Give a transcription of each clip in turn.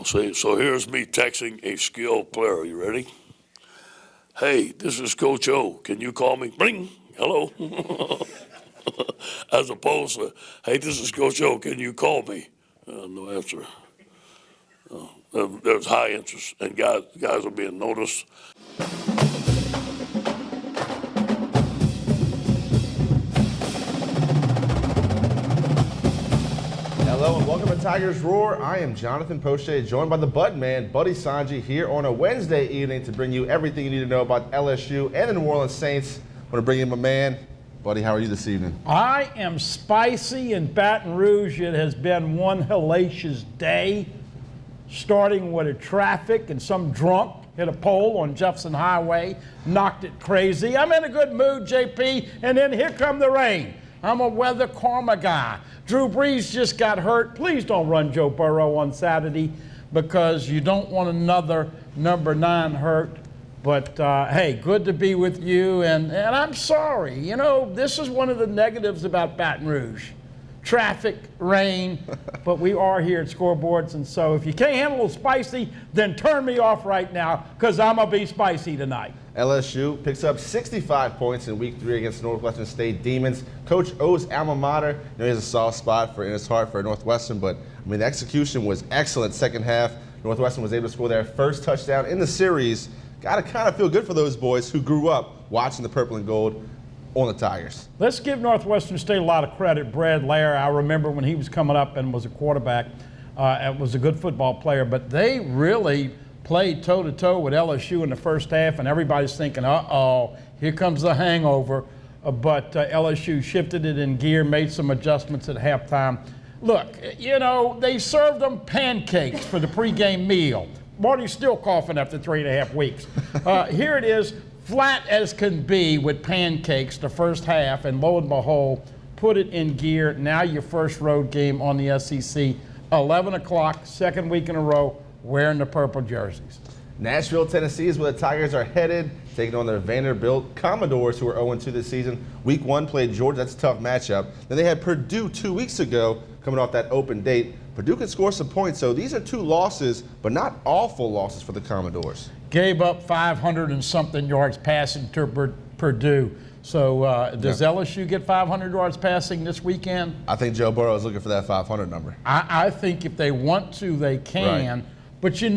So here's me texting a skilled player. You ready? Hey, this is Coach O. Can you call me? Bring. Hello. As opposed to, hey, this is Coach O. Can you call me? No answer. There's high interest, and guys are being noticed. Hello and welcome to Tigers Roar. I am Jonathan Poche, joined by the Bud Man, Buddy Sanji, here on a Wednesday evening to bring you everything you need to know about LSU and the New Orleans Saints. I want to bring in my man. Buddy, how are you this evening? I am spicy in Baton Rouge. It has been one hellacious day, starting with a traffic and some drunk hit a pole on Jefferson Highway, knocked it crazy. I'm in a good mood, JP, and then here come the rain. I'm a weather karma guy. Drew Brees just got hurt. Please don't run Joe Burrow on Saturday because you don't want another number 9 hurt. But, hey, good to be with you, and I'm sorry. You know, this is one of the negatives about Baton Rouge. Traffic, rain, but we are here at Scoreboards, and so if you can't handle a little spicy, then turn me off right now because I'm going to be spicy tonight. LSU picks up 65 points in Week 3 against Northwestern State Demons. Coach O's alma mater, you know, he has a soft spot in his heart for Northwestern, but, I mean, the execution was excellent second half. Northwestern was able to score their first touchdown in the series. Got to kind of feel good for those boys who grew up watching the purple and gold on the Tigers. Let's give Northwestern State a lot of credit. Brad Lair, I remember when he was coming up and was a quarterback, and was a good football player, but they really played toe-to-toe with LSU in the first half, and everybody's thinking, uh-oh, here comes the hangover. But LSU shifted it in gear, made some adjustments at halftime. Look, you know, they served them pancakes for the pregame meal. Marty's still coughing after 3.5 weeks. Here it is, flat as can be with pancakes the first half, and lo and behold, put it in gear. Now your first road game on the SEC, 11 o'clock, second week in a row, wearing the purple jerseys. Nashville, Tennessee is where the Tigers are headed, taking on their Vanderbilt Commodores, who are 0-2 this season. Week 1 played Georgia. That's a tough matchup. Then they had Purdue 2 weeks ago, coming off that open date. Purdue could score some points, so these are 2 losses, but not awful losses for the Commodores. Gave up 500 and something yards passing to Purdue. So does LSU get 500 yards passing this weekend? I think Joe Burrow is looking for that 500 number. I think if they want to, they can. Right. But you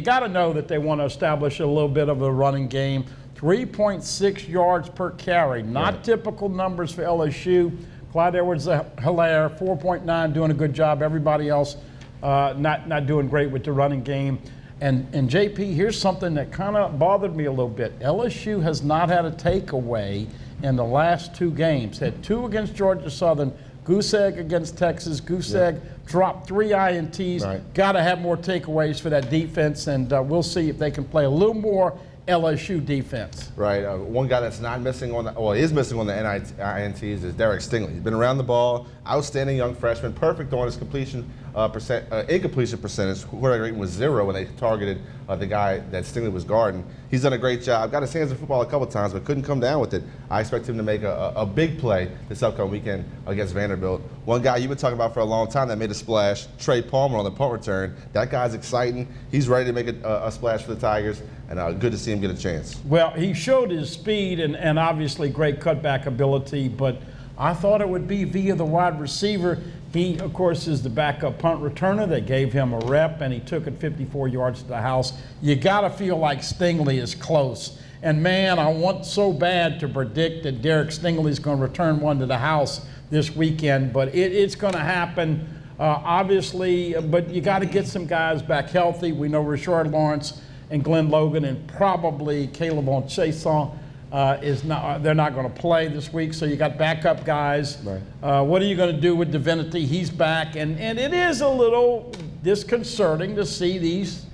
got to know that they want to establish a little bit of a running game. 3.6 yards per carry, not typical numbers for LSU. Clyde Edwards-Helaire, 4.9, doing a good job. Everybody else not doing great with the running game. And JP, here's something that kind of bothered me a little bit. LSU has not had a takeaway in the last 2 games. Had 2 against Georgia Southern, goose egg against Texas. Goose egg dropped 3 INTs. Right. Got to have more takeaways for that defense, and we'll see if they can play a little more LSU defense. Right. One guy that's not missing on is missing on the INTs is Derek Stingley. He's been around the ball, outstanding young freshman, perfect on his incompletion percentage. Quarterback rating was 0 when they targeted the guy that Stingley was guarding. He's done a great job. Got his hands in football a couple of times, but couldn't come down with it. I expect him to make a big play this upcoming weekend against Vanderbilt. One guy you've been talking about for a long time that made a splash, Trey Palmer on the punt return. That guy's exciting. He's ready to make a splash for the Tigers, and good to see him get a chance. Well, he showed his speed and obviously great cutback ability, but I thought it would be via the wide receiver. He, of course, is the backup punt returner. They gave him a rep, and he took it 54 yards to the house. You got to feel like Stingley is close. And, man, I want so bad to predict that Derek Stingley's going to return one to the house this weekend, but it's going to happen, obviously. But you got to get some guys back healthy. We know Rashard Lawrence and Glenn Logan and probably Caleb Onchesson they're not going to play this week, so you got backup guys. Right. What are you going to do with Divinity? He's back, and it is a little disconcerting to see these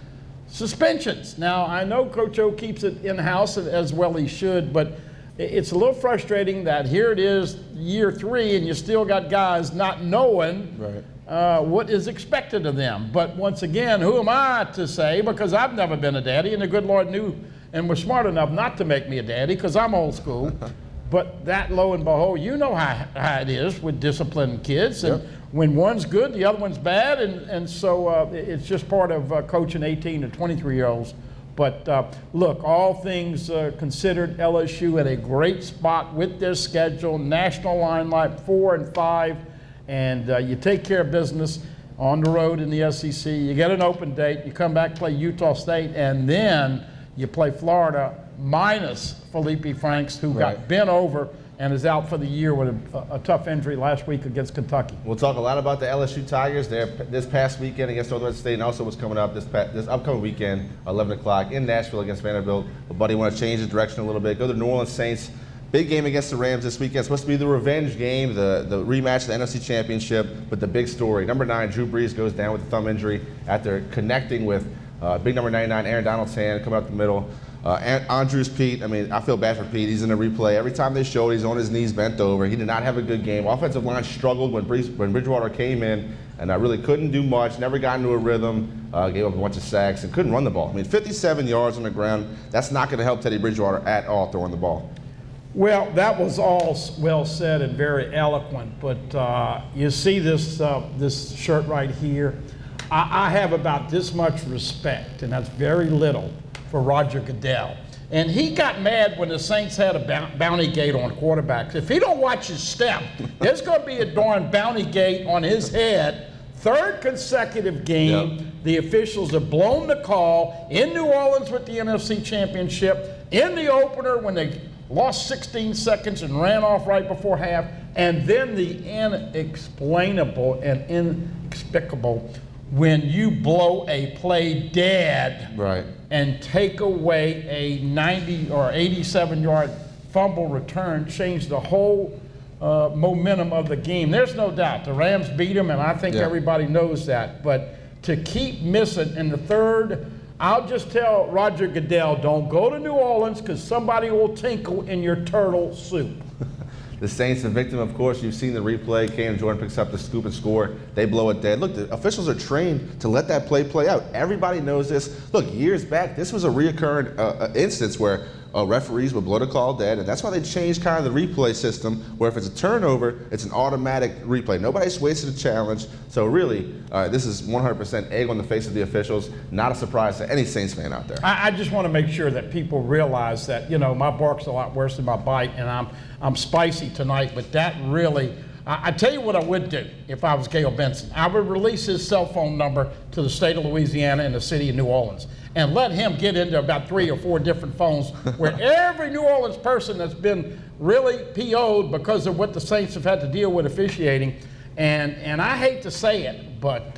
suspensions. Now, I know Coach O keeps it in-house as well he should, but it's a little frustrating that here it is, year 3, and you still got guys not knowing what is expected of them. But once again, who am I to say, because I've never been a daddy, and the good Lord knew and was smart enough not to make me a daddy because I'm old school. But that, lo and behold, you know how it is with disciplined kids. And when one's good, the other one's bad. And so it's just part of coaching 18 to 23-year-olds. But look, all things considered, LSU at a great spot with their schedule, national limelight 4 and 5, and you take care of business on the road in the SEC. You get an open date, you come back, play Utah State, and then you play Florida minus Felipe Franks, who got bent over and is out for the year with a tough injury last week against Kentucky. We'll talk a lot about the LSU Tigers this past weekend against Northwestern State, and also what's coming up this upcoming weekend, 11 o'clock in Nashville against Vanderbilt. But buddy, want to change the direction a little bit. Go to the New Orleans Saints. Big game against the Rams this weekend. It's supposed to be the revenge game, the rematch of the NFC Championship. But the big story, number 9, Drew Brees goes down with a thumb injury after connecting with big number 99, Aaron Donald's hand, coming up the middle. Andrews Pete, I mean, I feel bad for Pete. He's in the replay. Every time they show it, he's on his knees bent over. He did not have a good game. Offensive line struggled when Bridgewater came in, and I really couldn't do much, never got into a rhythm, gave up a bunch of sacks, and couldn't run the ball. I mean, 57 yards on the ground, that's not going to help Teddy Bridgewater at all throwing the ball. Well, that was all well said and very eloquent, but you see this shirt right here. I have about this much respect, and that's very little, for Roger Goodell. And he got mad when the Saints had a bounty gate on quarterbacks. If he don't watch his step, there's going to be a darn bounty gate on his head. Third consecutive game, the officials have blown the call in New Orleans with the NFC Championship, in the opener when they lost 16 seconds and ran off right before half, and then the inexplainable and inexplicable when you blow a play dead and take away a 90 or 87-yard fumble return, change the whole momentum of the game. There's no doubt the Rams beat them, and I think everybody knows that. But to keep missing in the third, I'll just tell Roger Goodell, don't go to New Orleans because somebody will tinkle in your turtle soup. The Saints, a victim, of course. You've seen the replay. Cam Jordan picks up the scoop and score. They blow it dead. Look, the officials are trained to let that play out. Everybody knows this. Look, years back, this was a reoccurring instance where referees would blow the call dead, and that's why they changed kind of the replay system, where if it's a turnover, it's an automatic replay. Nobody's wasted a challenge. So really, this is 100% egg on the face of the officials. Not a surprise to any Saints fan out there. I just want to make sure that people realize that, you know, my bark's a lot worse than my bite, and I'm spicy tonight, but that really, I tell you what I would do if I was Gayle Benson. I would release his cell phone number to the state of Louisiana and the city of New Orleans and let him get into about 3 or 4 different phones where every New Orleans person that's been really PO'd because of what the Saints have had to deal with officiating. And I hate to say it, but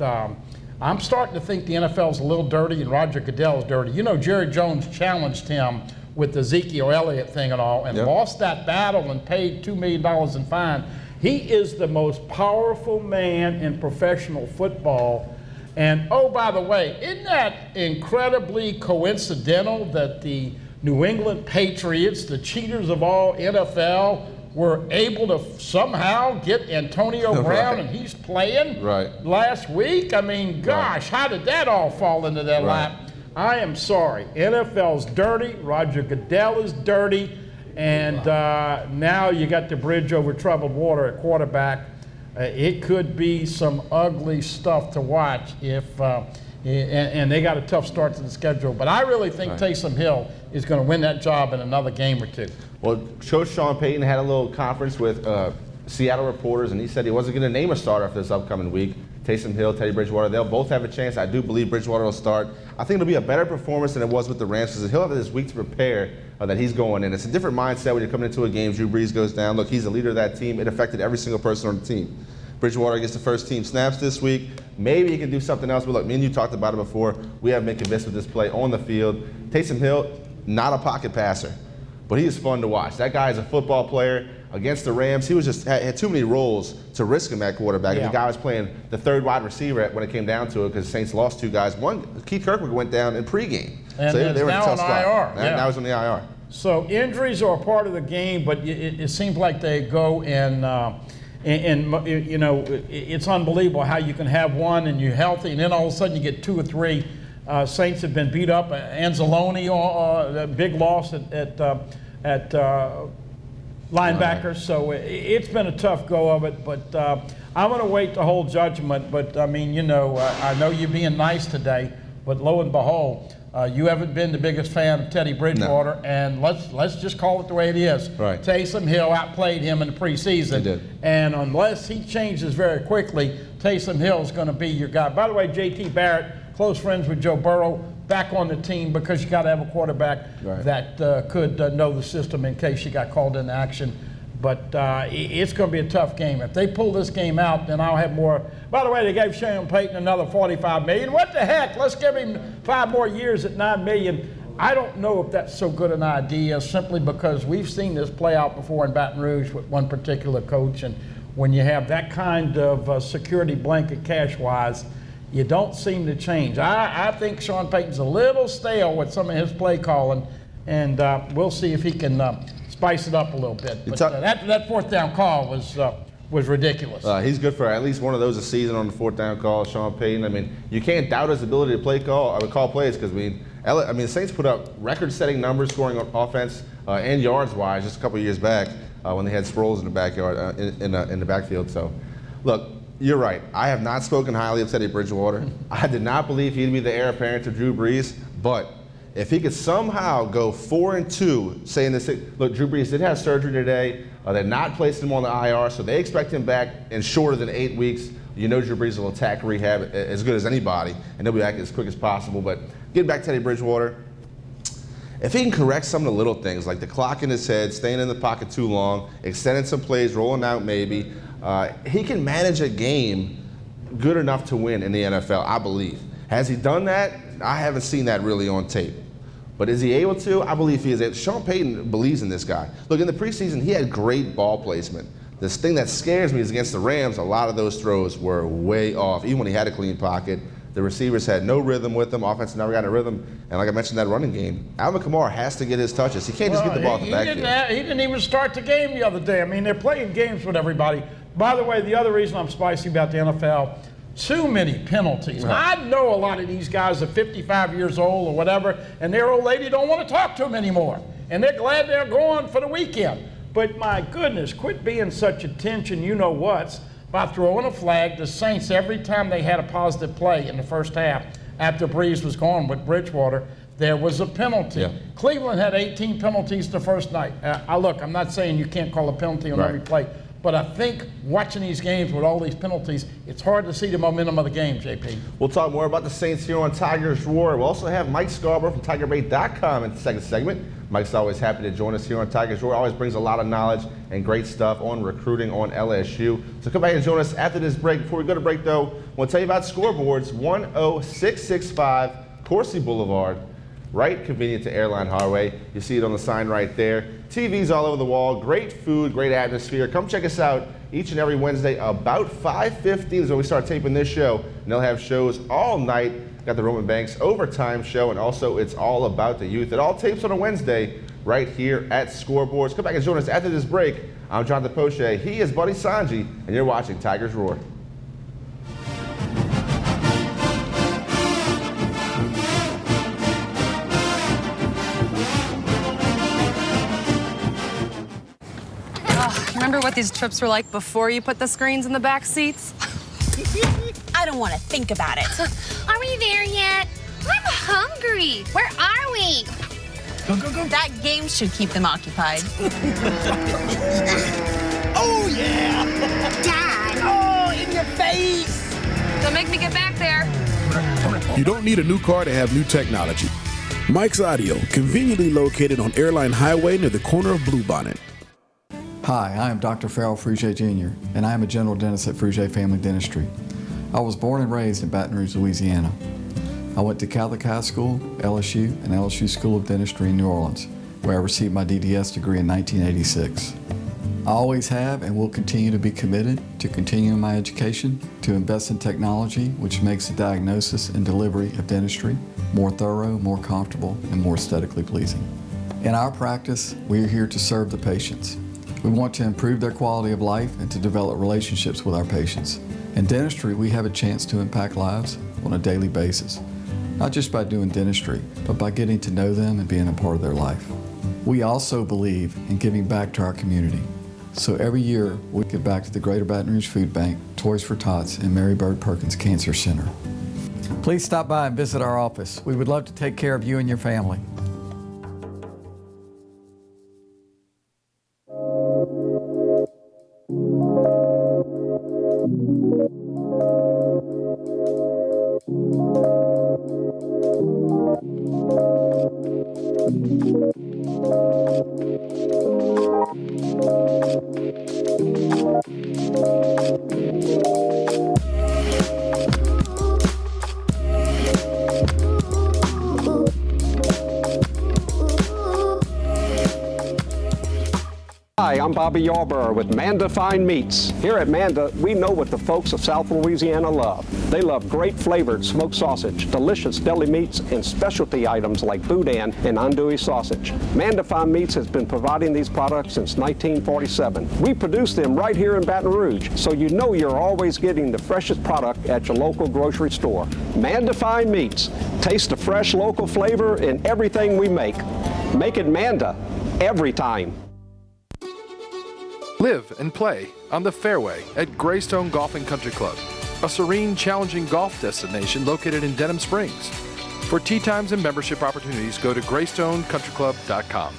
I'm starting to think the NFL's a little dirty and Roger Goodell's dirty. You know, Jerry Jones challenged him with the Ezekiel Elliott thing and all, and lost that battle and paid $2 million in fine. He is the most powerful man in professional football. And oh, by the way, isn't that incredibly coincidental that the New England Patriots, the cheaters of all NFL, were able to somehow get Antonio Brown and he's playing last week? I mean, gosh, how did that all fall into their lap? I am sorry. NFL's dirty. Roger Goodell is dirty. And now you got the bridge over troubled water at quarterback. It could be some ugly stuff to watch if, and they got a tough start to the schedule. But I really think Taysom Hill is going to win that job in another game or two. Well, Coach Sean Payton had a little conference with Seattle reporters, and he said he wasn't going to name a starter for this upcoming week. Taysom Hill, Teddy Bridgewater, they'll both have a chance. I do believe Bridgewater will start. I think it'll be a better performance than it was with the Rams because he'll have this week to prepare that he's going in. It's a different mindset when you're coming into a game. Drew Brees goes down. Look, he's the leader of that team. It affected every single person on the team. Bridgewater gets the first team snaps this week. Maybe he can do something else. But look, me and you talked about it before. We haven't been convinced with this play on the field. Taysom Hill, not a pocket passer, but he is fun to watch. That guy is a football player. Against the Rams, he was just had too many roles to risk him at quarterback. And the guy was playing the third wide receiver when it came down to it because the Saints lost 2 guys. One, Keith Kirkwood went down in pregame. And so they were in a tough spot. IR. Now he's on the IR. So injuries are a part of the game, but it seems like they go and you know, it's unbelievable how you can have one and you're healthy, and then all of a sudden you get 2 or 3. Saints have been beat up. Anzalone, a big loss at linebackers. So it's been a tough go of it, but I'm going to wait to hold judgment. But I mean, you know, I know you're being nice today, but lo and behold, you haven't been the biggest fan of Teddy Bridgewater, and let's just call it the way it is. Right. Taysom Hill outplayed him in the preseason. He did. And unless he changes very quickly, Taysom Hill is going to be your guy. By the way, J.T. Barrett, close friends with Joe Burrow, back on the team because you got to have a quarterback that could know the system in case you got called into action. But it's going to be a tough game. If they pull this game out, then I'll have more. By the way, they gave Sean Payton another $45 million. What the heck? Let's give him 5 more years at $9 million. I don't know if that's so good an idea, simply because we've seen this play out before in Baton Rouge with one particular coach. And when you have that kind of security blanket cash-wise, you don't seem to change. I think Sean Payton's a little stale with some of his play calling, and we'll see if he can spice it up a little bit. But that fourth down call was ridiculous. He's good for at least one of those a season on the fourth down call, Sean Payton. I mean, you can't doubt his ability to call plays, because the Saints put up record-setting numbers scoring on offense and yards-wise just a couple of years back when they had Sproles in the backyard in the backfield. So, look. You're right. I have not spoken highly of Teddy Bridgewater. I did not believe he'd be the heir apparent to Drew Brees. But if he could somehow go 4-2, saying this, look, Drew Brees did have surgery today. They're not placing him on the IR, so they expect him back in shorter than 8 weeks. You know Drew Brees will attack rehab as good as anybody, and he'll be back as quick as possible. But getting back to Teddy Bridgewater, if he can correct some of the little things, like the clock in his head, staying in the pocket too long, extending some plays, rolling out maybe, he can manage a game good enough to win in the NFL, I believe. Has he done that? I haven't seen that really on tape. But is he able to? I believe he is able. Sean Payton believes in this guy. Look, in the preseason, he had great ball placement. This thing that scares me is against the Rams, a lot of those throws were way off, even when he had a clean pocket. The receivers had no rhythm with them. Offense never got a rhythm. And like I mentioned, that running game, Alvin Kamara has to get his touches. He can't just get the ball in the backfield. He didn't even start the game the other day. I mean, they're playing games with everybody. By the way, the other reason I'm spicy about the NFL, too many penalties. Right. I know a lot of these guys are 55 years old or whatever, and their old lady don't want to talk to them anymore. And they're glad they're going for the weekend. But my goodness, quit being such attention, you-know-whats, by throwing a flag. The Saints, every time they had a positive play in the first half, after Brees was gone with Bridgewater, there was a penalty. Yeah. Cleveland had 18 penalties the first night. Look, I'm not saying you can't call a penalty on every play, but I think watching these games with all these penalties, it's hard to see the momentum of the game, JP. We'll talk more about the Saints here on Tigers Roar. We'll also have Mike Scarborough from TigerBait.com in the second segment. Mike's always happy to join us here on Tigers Roar. Always brings a lot of knowledge and great stuff on recruiting on LSU. So come back and join us after this break. Before we go to break, though, I want to tell you about Scoreboards, 10665 Coursey Boulevard, right convenient to Airline Highway. You see it on the sign right there. TVs all over the wall, great food, great atmosphere. Come check us out each and every Wednesday about 5:15 is when we start taping this show. And they'll have shows all night. Got the Roman Banks Overtime Show, and also It's All About the Youth. It all tapes on a Wednesday right here at Scoreboards. Come back and join us after this break. I'm Jonathan Poche. He is Buddy Sanji, and you're watching Tigers Roar. Remember what these trips were like before you put the screens in the back seats? I don't want to think about it. Are we there yet? I'm hungry. Where are we? Go, go, go. That game should keep them occupied. Oh, yeah! Dad. Oh, in your face! Don't make me get back there. You don't need a new car to have new technology. Mike's Audio, conveniently located on Airline Highway near the corner of Bluebonnet. Hi, I am Dr. Farrell Frugier Jr., and I am a general dentist at Frugier Family Dentistry. I was born and raised in Baton Rouge, Louisiana. I went to Catholic High School, LSU, and LSU School of Dentistry in New Orleans, where I received my DDS degree in 1986. I always have and will continue to be committed to continuing my education, to invest in technology which makes the diagnosis and delivery of dentistry more thorough, more comfortable, and more aesthetically pleasing. In our practice, we are here to serve the patients. We want to improve their quality of life and to develop relationships with our patients. In dentistry, we have a chance to impact lives on a daily basis, not just by doing dentistry, but by getting to know them and being a part of their life. We also believe in giving back to our community. So every year, we give back to the Greater Baton Rouge Food Bank, Toys for Tots, and Mary Bird Perkins Cancer Center. Please stop by and visit our office. We would love to take care of you and your family. Hi, I'm Bobby Yarborough with Manda Fine Meats. Here at Manda, we know what the folks of South Louisiana love. They love great flavored smoked sausage, delicious deli meats, and specialty items like boudin and andouille sausage. Manda Fine Meats has been providing these products since 1947. We produce them right here in Baton Rouge, so you know you're always getting the freshest product at your local grocery store. Manda Fine Meats. Taste the fresh local flavor in everything we make. Make it Manda every time. Live and play on the fairway at Greystone Golf and Country Club, a serene, challenging golf destination located in Denham Springs. For tee times and membership opportunities, go to greystonecountryclub.com.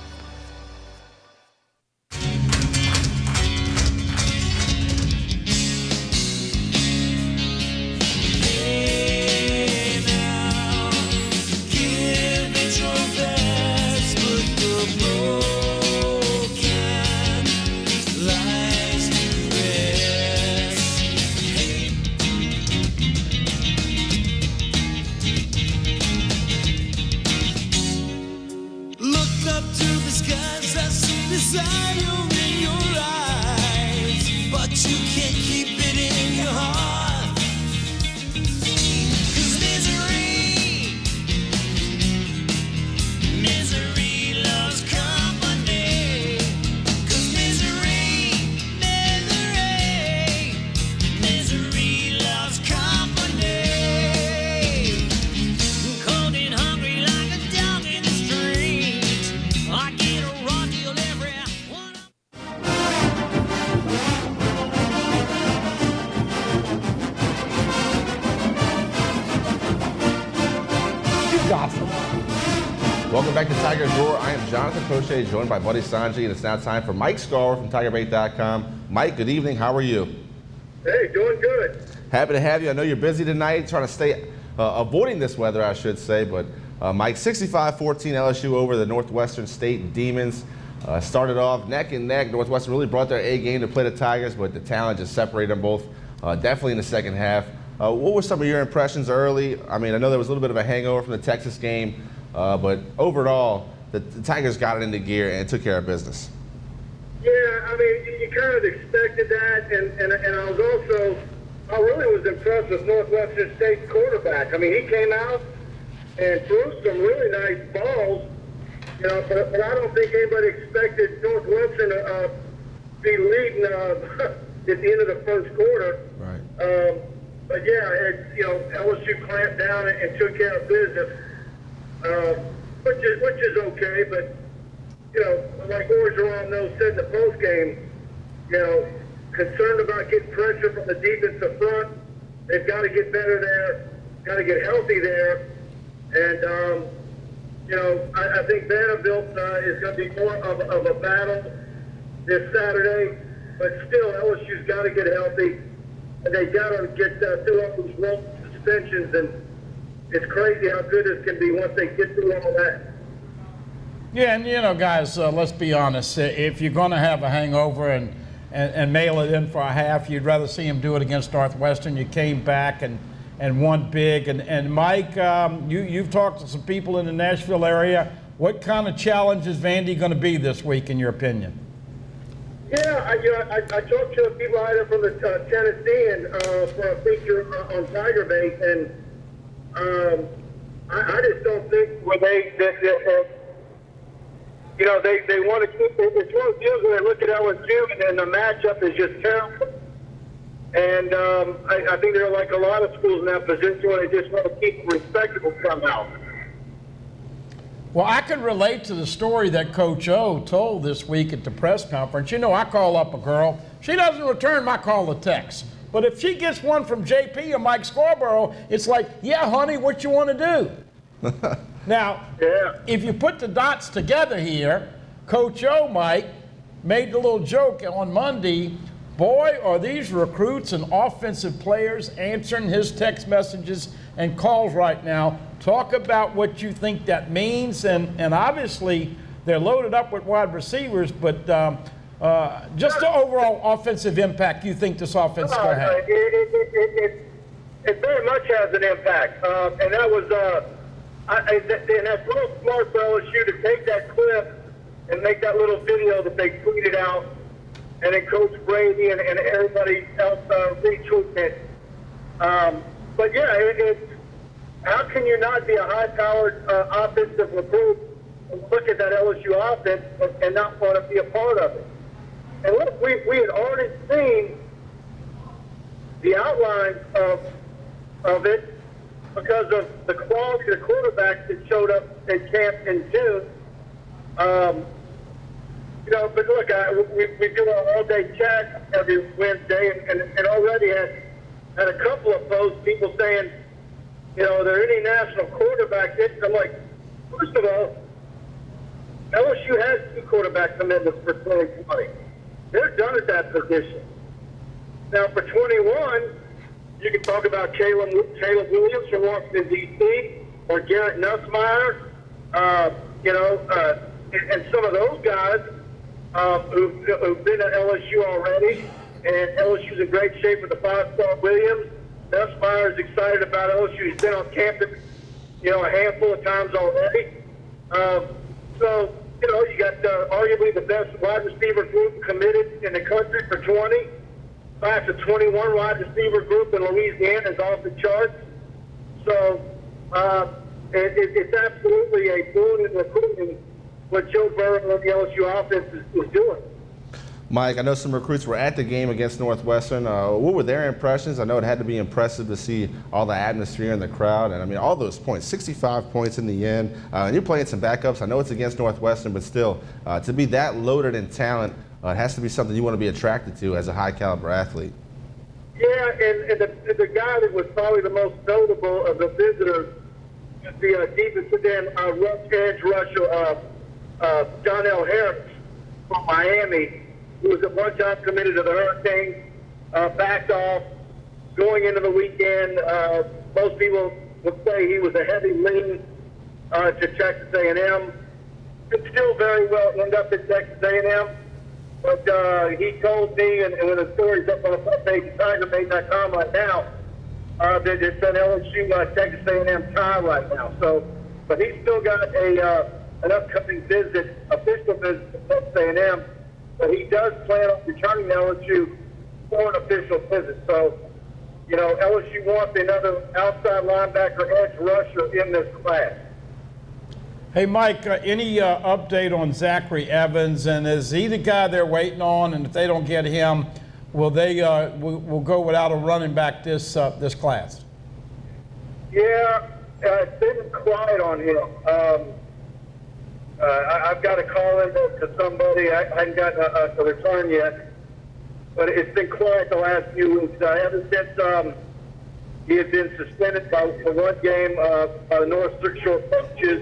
Welcome back to Tiger's Roar. I am Jonathan Crochet, joined by Buddy Sanji, and it's now time for Mike Scarver from TigerBait.com. Mike, good evening. How are you? Hey, doing good. Happy to have you. I know you're busy tonight, trying to stay avoiding this weather, I should say. But Mike, 65-14 LSU over the Northwestern State Demons. Started off neck and neck. Northwestern really brought their A game to play the Tigers, but the talent just separated them both. Definitely in the second half. What were some of your impressions early? I mean, I know there was a little bit of a hangover from the Texas game. But overall, the Tigers got it into gear and took care of business. Yeah, I mean, you kind of expected that, and I really was impressed with Northwestern State's quarterback. I mean, he came out and threw some really nice balls, you know, but I don't think anybody expected Northwestern to be leading at the end of the first quarter. Right. But yeah, LSU clamped down and took care of business. Which is okay, but like Orgeron knows said in the post game, concerned about getting pressure from the defensive front. They've got to get better there, got to get healthy there, and I think Vanderbilt is going to be more of a battle this Saturday, but still LSU's got to get healthy, and they got to get through all these long suspensions and. It's crazy how good this can be once they get through all that. Yeah, and guys, let's be honest. If you're going to have a hangover and mail it in for a half, you'd rather see him do it against Northwestern. You came back and won big. And Mike, you've talked to some people in the Nashville area. What kind of challenge is Vandy going to be this week, in your opinion? Yeah, I talked to people either from the Tennessee and for a feature on Tiger Bait, and I just don't think when they want to keep it. It's one of the deals where they look at LSU and then the matchup is just terrible. And I think they're like a lot of schools in that position where they just want to keep it respectable somehow. Well, I can relate to the story that Coach O told this week at the press conference. You know, I call up a girl. She doesn't return my call or text. But if she gets one from JP or Mike Scarborough, it's like, yeah, honey, what you want to do? Now, if you put the dots together here, Coach O, Mike, made the little joke on Monday, boy, are these recruits and offensive players answering his text messages and calls right now. Talk about what you think that means, and obviously they're loaded up with wide receivers, but just the overall offensive impact you think this offense is going to have. It very much has an impact, and that was and that's real smart for LSU to take that clip and make that little video that they tweeted out, and then Coach Brady and everybody else retweeted it. But yeah, how can you not be a high-powered offensive recruit and look at that LSU offense and not want to be a part of it? And look, we had already seen the outlines of it because of the quality of the quarterbacks that showed up at camp in June. You know, but look, we do our all-day chat every Wednesday, and already had a couple of posts, people saying, you know, are there any national quarterbacks? I'm like, first of all, LSU has 2 quarterback commitments for 2020. They're done at that position. Now, for 21, you can talk about Caleb Williams from Washington, D.C., or Garrett Nussmeier, and some of those guys who've been at LSU already, and LSU's in great shape with the 5-star Williams. Nussmeier is excited about LSU. He's been on campus, a handful of times already. So, you got arguably the best wide receiver group committed in the country for 20. Class of 21 wide receiver group in Louisiana is off the charts. So it's absolutely a boon in recruiting what Joe Burrow and the LSU offense is doing. Mike, I know some recruits were at the game against Northwestern. What were their impressions? I know it had to be impressive to see all the atmosphere in the crowd. And, I mean, all those points, 65 points in the end. And you're playing some backups. I know it's against Northwestern, but still, to be that loaded in talent, it has to be something you want to be attracted to as a high-caliber athlete. Yeah, and the guy that was probably the most notable of the visitors was the defensive end edge rusher, Donnell Harris from Miami, who was at one time committed to the Hurricanes, backed off, going into the weekend. Most people would say he was a heavy lean to Texas A&M. Could still very well end up at Texas A&M. But he told me, and when the story's up on the front page of TigerMade.com right now, that it's an LSU Texas A&M tie right now. So, but he's still got an upcoming visit, official visit to Texas A&M. But he does plan on returning to LSU for an official visit. So, LSU wants another outside linebacker edge rusher in this class. Hey, Mike, any update on Zachary Evans? And is he the guy they're waiting on? And if they don't get him, will they will go without a running back this class? Yeah, it's been quiet on him. I've got to call in to somebody. I haven't gotten a return yet, but it's been quiet the last few weeks. Ever since he had been suspended for one game by the North Shore coaches,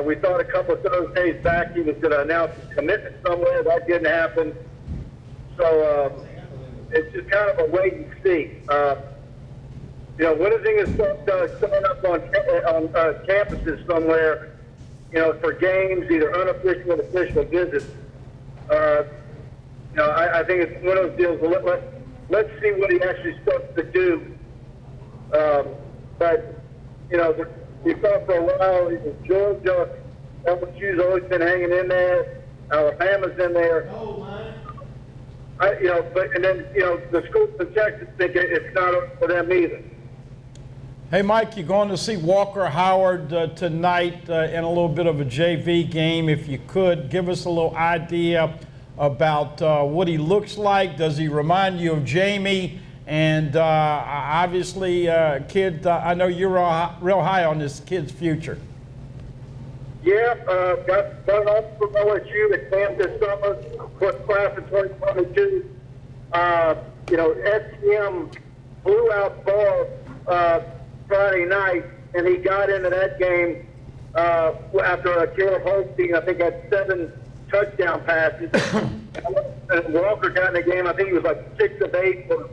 we thought a couple of Thursdays back he was going to announce his commitment somewhere. That didn't happen. So it's just kind of a wait and see. When is he going to start coming up on campuses somewhere? For games, either unofficial or official visits. I think it's one of those deals. Let's see what he actually starts to do. But we thought for a while it was Georgia. LSU's always been hanging in there. Alabama's in there. The schools in Texas think it's not for them either. Hey, Mike, you're going to see Walker Howard tonight in a little bit of a JV game. If you could, give us a little idea about what he looks like. Does he remind you of Jamie? And obviously, kid, I know you're real high on this kid's future. Yeah, got one off from OSU that camped this summer, first class of 2022. SCM blew out ball Friday night, and he got into that game after Caleb Holstein, I think, had 7 touchdown passes. And Walker got in the game, I think he was like 6 of 8 for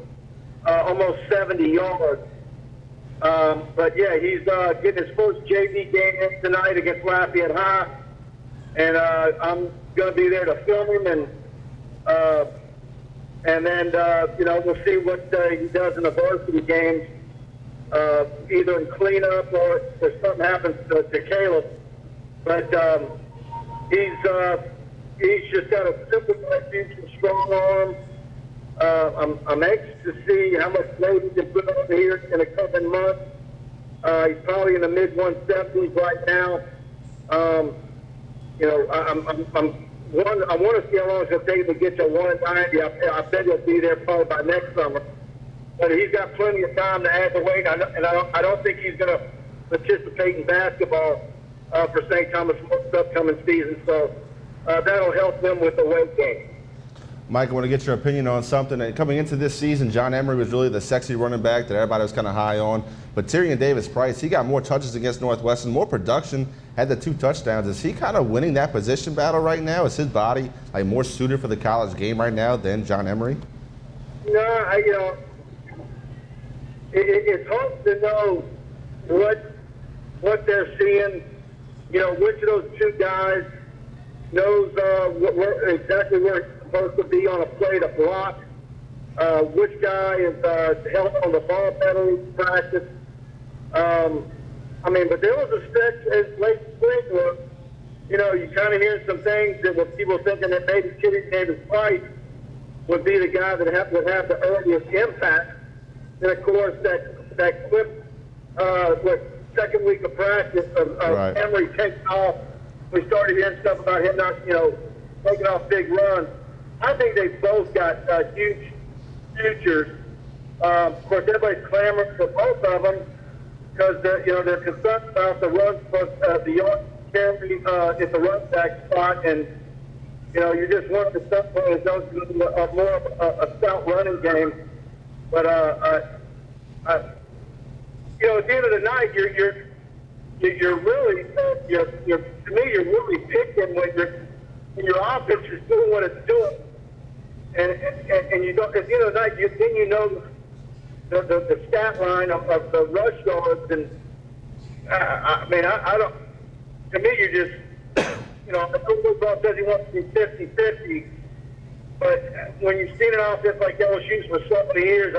almost 70 yards. But yeah, he's getting his first JV game tonight against Lafayette High, and I'm going to be there to film him, and then we'll see what he does in the varsity games, either in cleanup or if something happens to Caleb. But he's just got a simplified future, strong arm. I'm anxious to see how much weight he can put on here in a couple months. He's probably in the mid-170s right now. I want to see how long it's going to take him to get to 190. I bet he'll be there probably by next summer. But he's got plenty of time to add the weight, I don't think he's going to participate in basketball for St. Thomas this upcoming season. So that'll help them with the weight gain. Mike, I want to get your opinion on something. And coming into this season, John Emery was really the sexy running back that everybody was kind of high on. But Tyrion Davis-Price, he got more touches against Northwestern, more production, had the 2 touchdowns. Is he kind of winning that position battle right now? Is his body more suited for the college game right now than John Emery? No, it's hard to know what they're seeing. Which of those 2 guys knows exactly where it's supposed to be on a play to block. Which guy is held on the ball better in practice. But there was a stretch as late spring where, you kind of hear some things that were people thinking that maybe Tyrion Davis-Price would be the guy that would have the earliest impact. And of course, that clip with second week of practice of right. Emery taking off. We started hearing stuff about him not, taking off big runs. I think they've both got huge futures. Of course, everybody's clamoring for both of them because they're concerned about the run for the yard carry at the run back spot, and you just want the stuff that does more of a stout running game. But at the end of the night, you're really to me you're really picking when your offense is doing what it's doing. And you don't, at the end of the night, the stat line of the rush yards, and I don't. To me, you just, football says he wants to be 50-50, but when you've seen an offense like LSU's for so many years,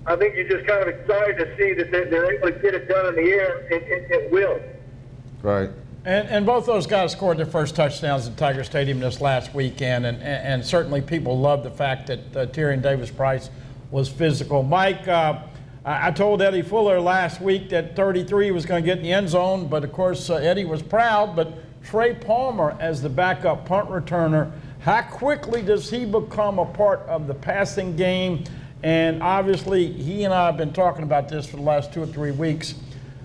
I think you're just kind of excited to see that they're able to get it done in the air. It will. Right. And both those guys scored their first touchdowns at Tiger Stadium this last weekend, and certainly people love the fact that Tyrion Davis-Price was physical. Mike, I told Eddie Fuller last week that 33 was going to get in the end zone, but of course Eddie was proud. But Trey Palmer as the backup punt returner, how quickly does he become a part of the passing game? And obviously he and I have been talking about this for the last 2 or 3 weeks.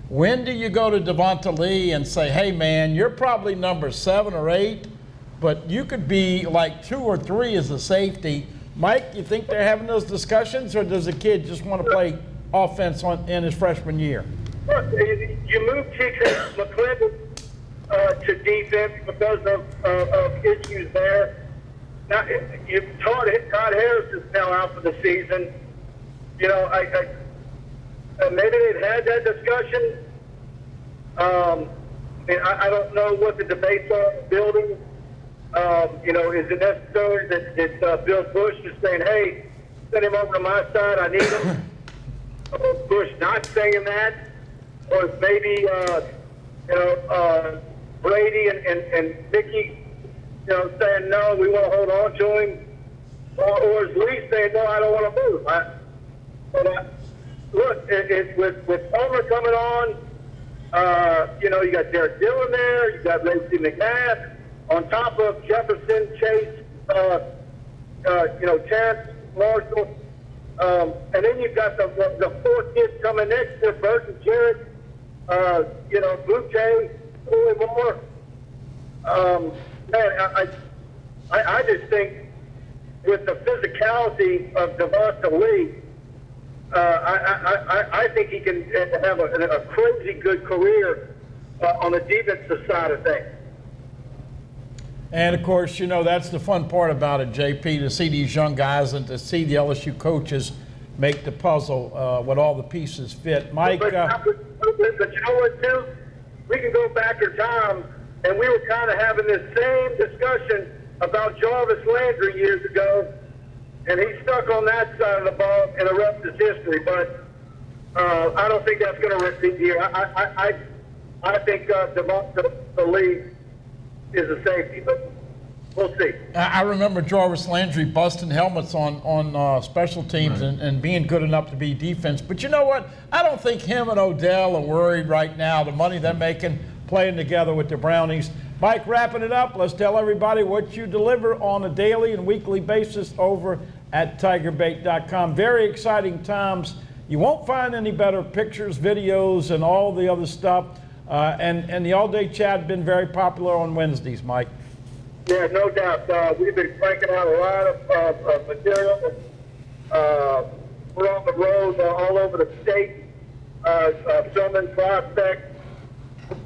When do you go to Devonta Lee and say, hey, man, you're probably number 7 or 8, but you could be like 2 or 3 as a safety? Mike, you think they're having those discussions, or does the kid just want to play offense in his freshman year? You move TJ McClendon to defense because of issues there. Now, Todd Harris is now out for the season. Maybe they've had that discussion. I don't know what the debates are in the building. Is it necessary that Bill Bush is saying, hey, send him over to my side, I need him? Bush not saying that? Or maybe, Brady and Mickey, saying, no, we want to hold on to him? Or is Lee saying, no, I don't want to move? Look, with Palmer coming on, you got Derek Dillon there, you got Lacey McNabb, on top of Jefferson, Chase, Terrence Marshall, and then you've got the 4 kids coming next to Burton, Jarrett, Boutte, Boy more. Man, I just think with the physicality of Devonta Lee, I think he can have a crazy good career on the defensive side of things. And of course, that's the fun part about it, JP, to see these young guys and to see the LSU coaches make the puzzle with all the pieces fit. Mike. But you know what, too? We can go back in time, and we were kind of having this same discussion about Jarvis Landry years ago, and he's stuck on that side of the ball, and the rest is history. But I don't think that's going to repeat here. I think Devonta Lee is a safety, but we'll see. I remember Jarvis Landry busting helmets on special teams and being good enough to be defense. But you know what? I don't think him and Odell are worried right now. The money they're making playing together with the Brownies. Mike, wrapping it up, let's tell everybody what you deliver on a daily and weekly basis over at tigerbait.com. Very exciting times. You won't find any better pictures, videos, and all the other stuff. And the all-day chat has been very popular on Wednesdays, Mike. Yeah, no doubt. We've been cranking out a lot of material. We're on the road all over the state, filming prospects.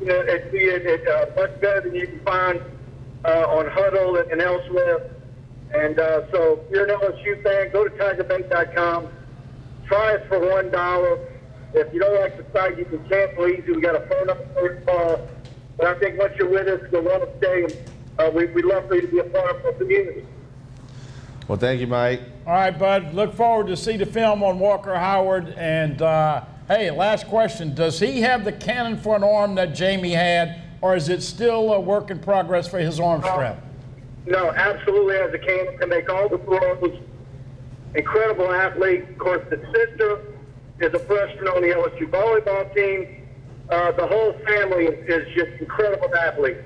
It's much better than you can find on Huddle and elsewhere. And so if you're an LSU fan, go to tigerbait.com. Try us for $1. If you don't like the site, you can cancel easy. We got a phone number for your call. But I think once you're with us, you'll want to stay. We'd love for you to be a part of the community. Well, thank you, Mike. All right, bud. Look forward to see the film on Walker Howard. And, hey, last question. Does he have the cannon for an arm that Jamie had, or is it still a work in progress for his arm strap? No, absolutely has a cannon. Can make all the throws. Incredible athlete. Of course, the sister is a freshman on the LSU volleyball team. The whole family is just incredible athletes.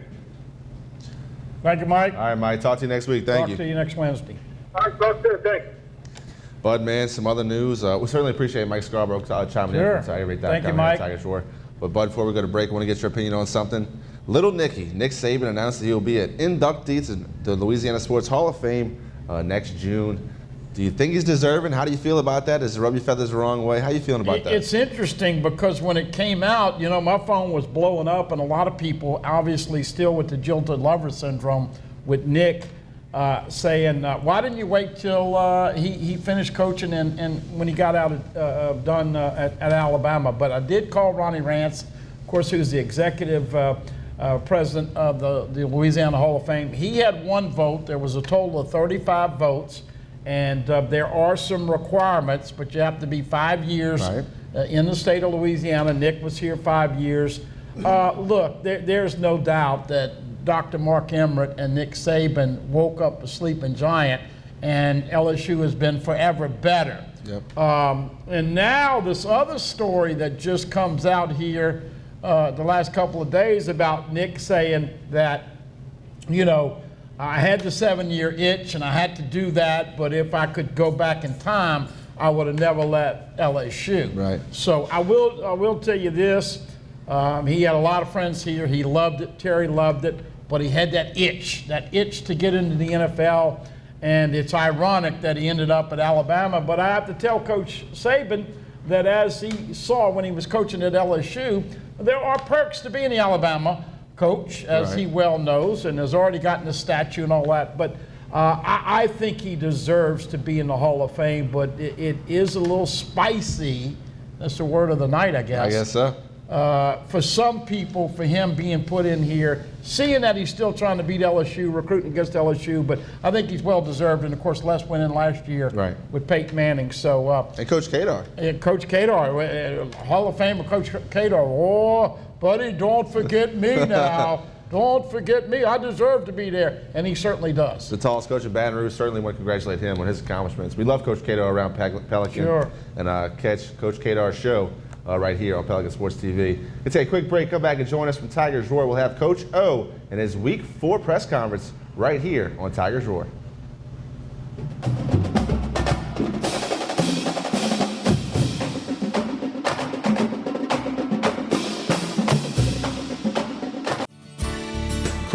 Thank you, Mike. All right, Mike. Talk to you next week. Thank you. Talk to you next Wednesday. All right, talk to you. Thanks. Bud, man, some other news. We certainly appreciate Mike Scarborough chiming Sure. in from tigerbait.com. Thank you, Mike. Tiger Shore. But, Bud, before we go to break, I want to get your opinion on something. Little Nicky, Nick Saban, announced that he will be an inductee to the Louisiana Sports Hall of Fame next June. Do you think he's deserving? How do you feel about that? Does it rub your feathers the wrong way? How are you feeling about that? It's interesting because when it came out, my phone was blowing up, and a lot of people, obviously still with the jilted lover syndrome, with Nick saying, why didn't you wait till he finished coaching and when he got out done at Alabama? But I did call Ronnie Rance, of course, who's the executive president of the Louisiana Hall of Fame. He had one vote. There was a total of 35 votes. And there are some requirements, but you have to be 5 years in the state of Louisiana. Nick was here 5 years. Look, there's no doubt that Dr. Mark Emmert and Nick Saban woke up a sleeping giant, and LSU has been forever better. Yep. And now this other story that just comes out here the last couple of days about Nick saying that, I had the 7-year itch and I had to do that, but if I could go back in time, I would have never left LSU. Right. So I will tell you this. He had a lot of friends here. He loved it. Terry loved it, but he had that itch to get into the NFL. And it's ironic that he ended up at Alabama. But I have to tell Coach Saban that as he saw when he was coaching at LSU, there are perks to being the Alabama coach, as he well knows, and has already gotten a statue and all that. But I think he deserves to be in the Hall of Fame, but it is a little spicy. That's the word of the night, I guess. I guess so. For some people, for him being put in here, seeing that he's still trying to beat LSU, recruiting against LSU, but I think he's well deserved. And of course, Les went in last year with Peyton Manning. So and Coach Kadar. Coach Kadar, Hall of Famer Coach Kadar. Oh, buddy, don't forget me now. Don't forget me. I deserve to be there, and he certainly does. The tallest coach in Baton Rouge, certainly want to congratulate him on his accomplishments. We love Coach Kadar around Pelican. Sure. And catch Coach Kadar's show right here on Pelican Sports TV. Let's take a quick break. Come back and join us from Tigers Roar. We'll have Coach O and his Week 4 press conference right here on Tigers Roar.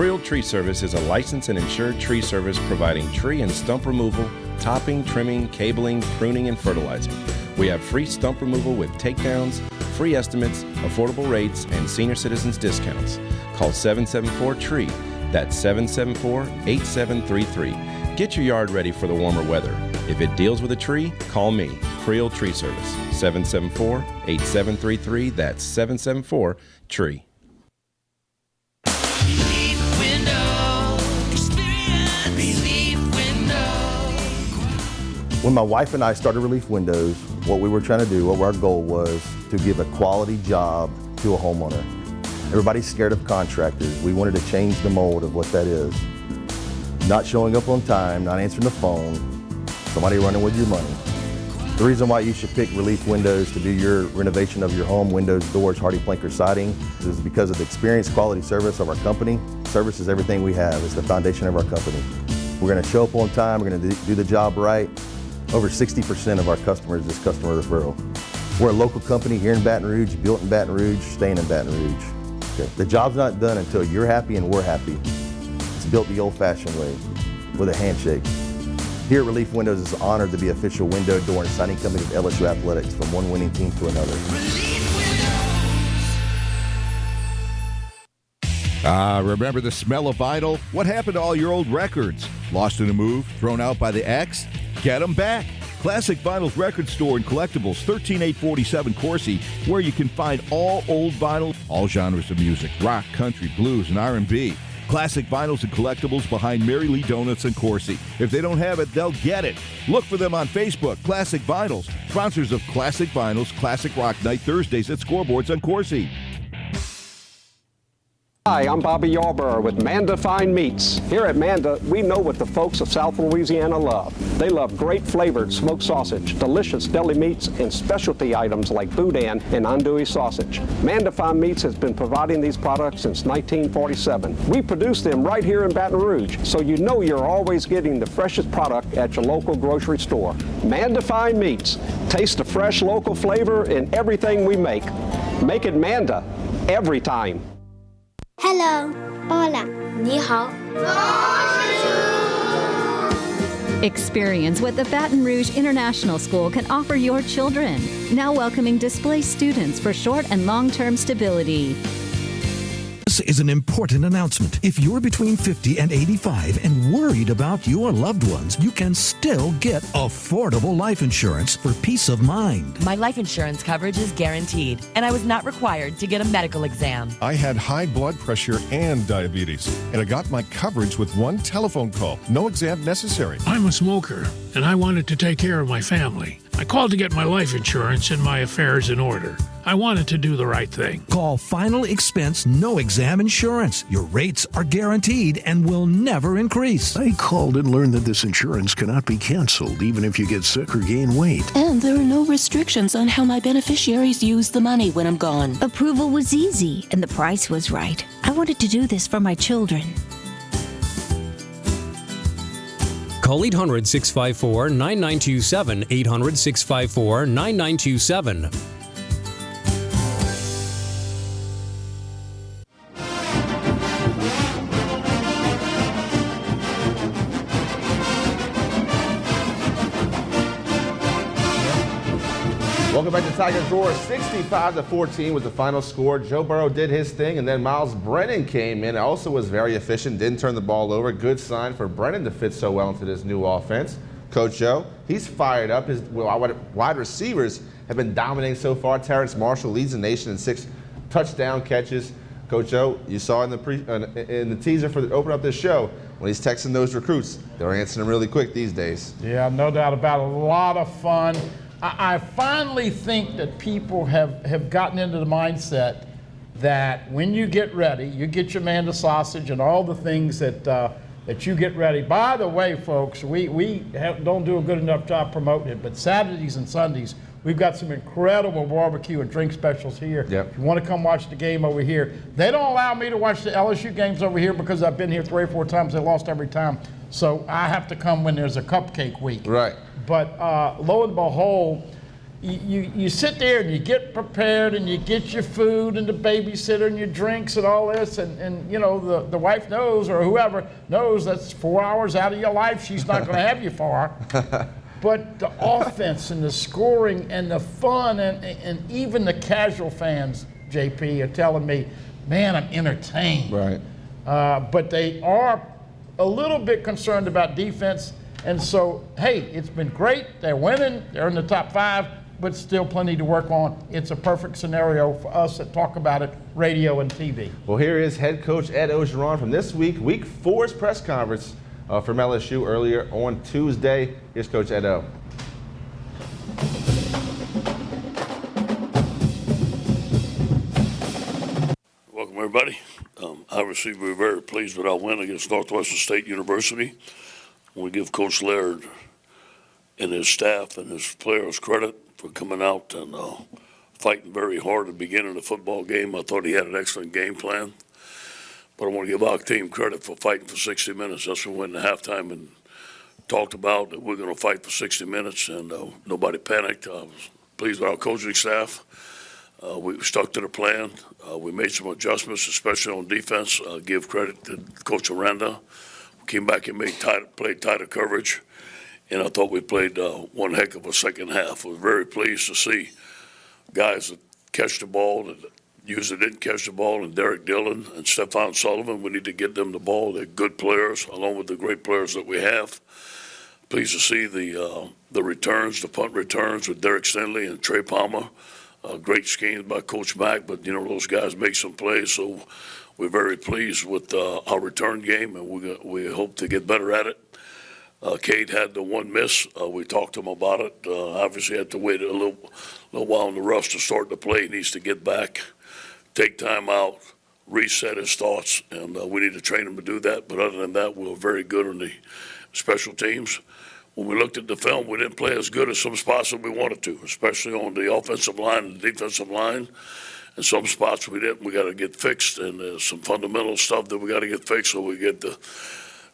Creel Tree Service is a licensed and insured tree service providing tree and stump removal, topping, trimming, cabling, pruning, and fertilizing. We have free stump removal with takedowns, free estimates, affordable rates, and senior citizens discounts. Call 774-TREE. That's 774-8733. Get your yard ready for the warmer weather. If it deals with a tree, call me, Creel Tree Service, 774-8733. That's 774-TREE. When my wife and I started Relief Windows, what we were trying to do, what our goal was to give a quality job to a homeowner. Everybody's scared of contractors. We wanted to change the mold of what that is. Not showing up on time, not answering the phone, somebody running with your money. The reason why you should pick Relief Windows to do your renovation of your home, windows, doors, hardy plank, or siding, is because of the experience, quality service of our company. Service is everything we have. It's the foundation of our company. We're going to show up on time. We're going to do the job right. Over 60% of our customers is customer referral. We're a local company here in Baton Rouge, built in Baton Rouge, staying in Baton Rouge. Okay. The job's not done until you're happy and we're happy. It's built the old-fashioned way, with a handshake. Here at Relief Windows is honored to be official window, door, and siding company of LSU Athletics, from one winning team to another. Remember the smell of vinyl? What happened to all your old records? Lost in a move? Thrown out by the ex? Get them back. Classic Vinyl's record store and collectibles, 13847 Coursey, where you can find all old vinyl, all genres of music, rock, country, blues, and R&B. Classic Vinyls and collectibles behind Mary Lee Donuts and Coursey. If they don't have it, they'll get it. Look for them on Facebook. Classic Vinyls, sponsors of Classic Vinyls Classic Rock Night Thursdays at Scoreboards on Coursey. Hi, I'm Bobby Yarborough with Manda Fine Meats. Here at Manda, we know what the folks of South Louisiana love. They love great flavored smoked sausage, delicious deli meats, and specialty items like boudin and andouille sausage. Manda Fine Meats has been providing these products since 1947. We produce them right here in Baton Rouge, so you know you're always getting the freshest product at your local grocery store. Manda Fine Meats. Taste the fresh local flavor in everything we make. Make it Manda every time. Hello. Hola. 你好. Experience what the Baton Rouge International School can offer your children. Now welcoming displaced students for short and long-term stability. This is an important announcement. If you're between 50 and 85 and worried about your loved ones, you can still get affordable life insurance for peace of mind. My life insurance coverage is guaranteed, and I was not required to get a medical exam. I had high blood pressure and diabetes, and I got my coverage with one telephone call. No exam necessary. I'm a smoker, and I wanted to take care of my family. I called to get my life insurance and my affairs in order. I wanted to do the right thing. Call Final Expense No Exam Insurance. Your rates are guaranteed and will never increase. I called and learned that this insurance cannot be canceled even if you get sick or gain weight. And there are no restrictions on how my beneficiaries use the money when I'm gone. Approval was easy and the price was right. I wanted to do this for my children. Call 800-654-9927, 800-654-9927. Welcome back to Tigers Roar. 65-14 was the final score. Joe Burrow did his thing, and then Miles Brennan came in. Also was very efficient, didn't turn the ball over. Good sign for Brennan to fit so well into this new offense. Coach Joe, he's fired up. His wide receivers have been dominating so far. Terrence Marshall leads the nation in 6 touchdown catches. Coach Joe, you saw in the teaser for the open up this show, when he's texting those recruits, they're answering really quick these days. Yeah, no doubt about it. A lot of fun. I finally think that people have gotten into the mindset that when you get ready, you get your Manda sausage and all the things that you get ready. By the way, folks, we don't do a good enough job promoting it, but Saturdays and Sundays, we've got some incredible barbecue and drink specials here. Yep. If you want to come watch the game over here. They don't allow me to watch the LSU games over here because I've been here 3 or 4 times. They lost every time. So I have to come when there's a cupcake week. Right. But lo and behold, you sit there and you get prepared and you get your food and the babysitter and your drinks and all this, and you know, the wife knows, or whoever knows, that's 4 hours out of your life she's not going to have you for. But the offense and the scoring and the fun and even the casual fans, JP, are telling me, man, I'm entertained. Right. But they are a little bit concerned about defense. And so, hey, it's been great. They're winning. They're in the top 5, but still plenty to work on. It's a perfect scenario for us that talk about it, radio and TV. Well, here is head coach Ed Orgeron from this week 4's press conference from LSU earlier on Tuesday. Here's Coach Ed O. Welcome, everybody. Obviously, we're very pleased with our win against Northwestern State University. We give Coach Laird and his staff and his players credit for coming out and fighting very hard at the beginning of the football game. I thought he had an excellent game plan. But I want to give our team credit for fighting for 60 minutes. That's what we went in halftime and talked about, that we're going to fight for 60 minutes, and nobody panicked. I was pleased with our coaching staff. We stuck to the plan. We made some adjustments, especially on defense. Give credit to Coach Aranda. We came back and played tighter coverage, and I thought we played one heck of a second half. I was very pleased to see guys that catch the ball, that usually didn't catch the ball, and Derek Dillon and Stephon Sullivan. We need to get them the ball. They're good players, along with the great players that we have. Pleased to see the returns, the punt returns with Derek Stenley and Trey Palmer. Great schemes by Coach Mack, but you know, those guys make some plays, so we're very pleased with our return game, and we hope to get better at it. Cade had the one miss. We talked to him about it. Obviously had to wait a little while in the rush to start the play. He needs to get back, take time out, reset his thoughts, and we need to train him to do that. But other than that, we're very good on the special teams. When we looked at the film, we didn't play as good as some spots that we wanted to, especially on the offensive line and the defensive line. And some spots we didn't. We got to get fixed, and there's some fundamental stuff that we got to get fixed, so we get to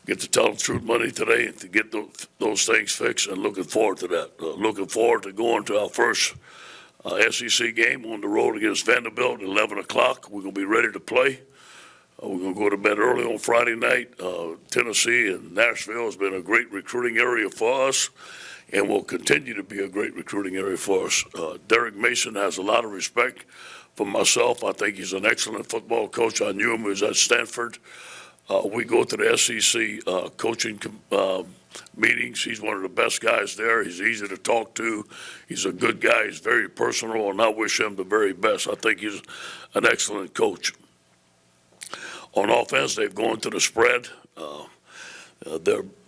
tell the truth money today to get those things fixed, and looking forward to that. Looking forward to going to our first SEC game on the road against Vanderbilt at 11 o'clock. We're going to be ready to play. We're going to go to bed early on Friday night. Tennessee and Nashville has been a great recruiting area for us, and will continue to be a great recruiting area for us. Derek Mason has a lot of respect for myself. I think he's an excellent football coach. I knew him when he was at Stanford. We go to the SEC coaching meetings. He's one of the best guys there. He's easy to talk to. He's a good guy. He's very personal, and I wish him the very best. I think he's an excellent coach. On offense, they've gone to the spread.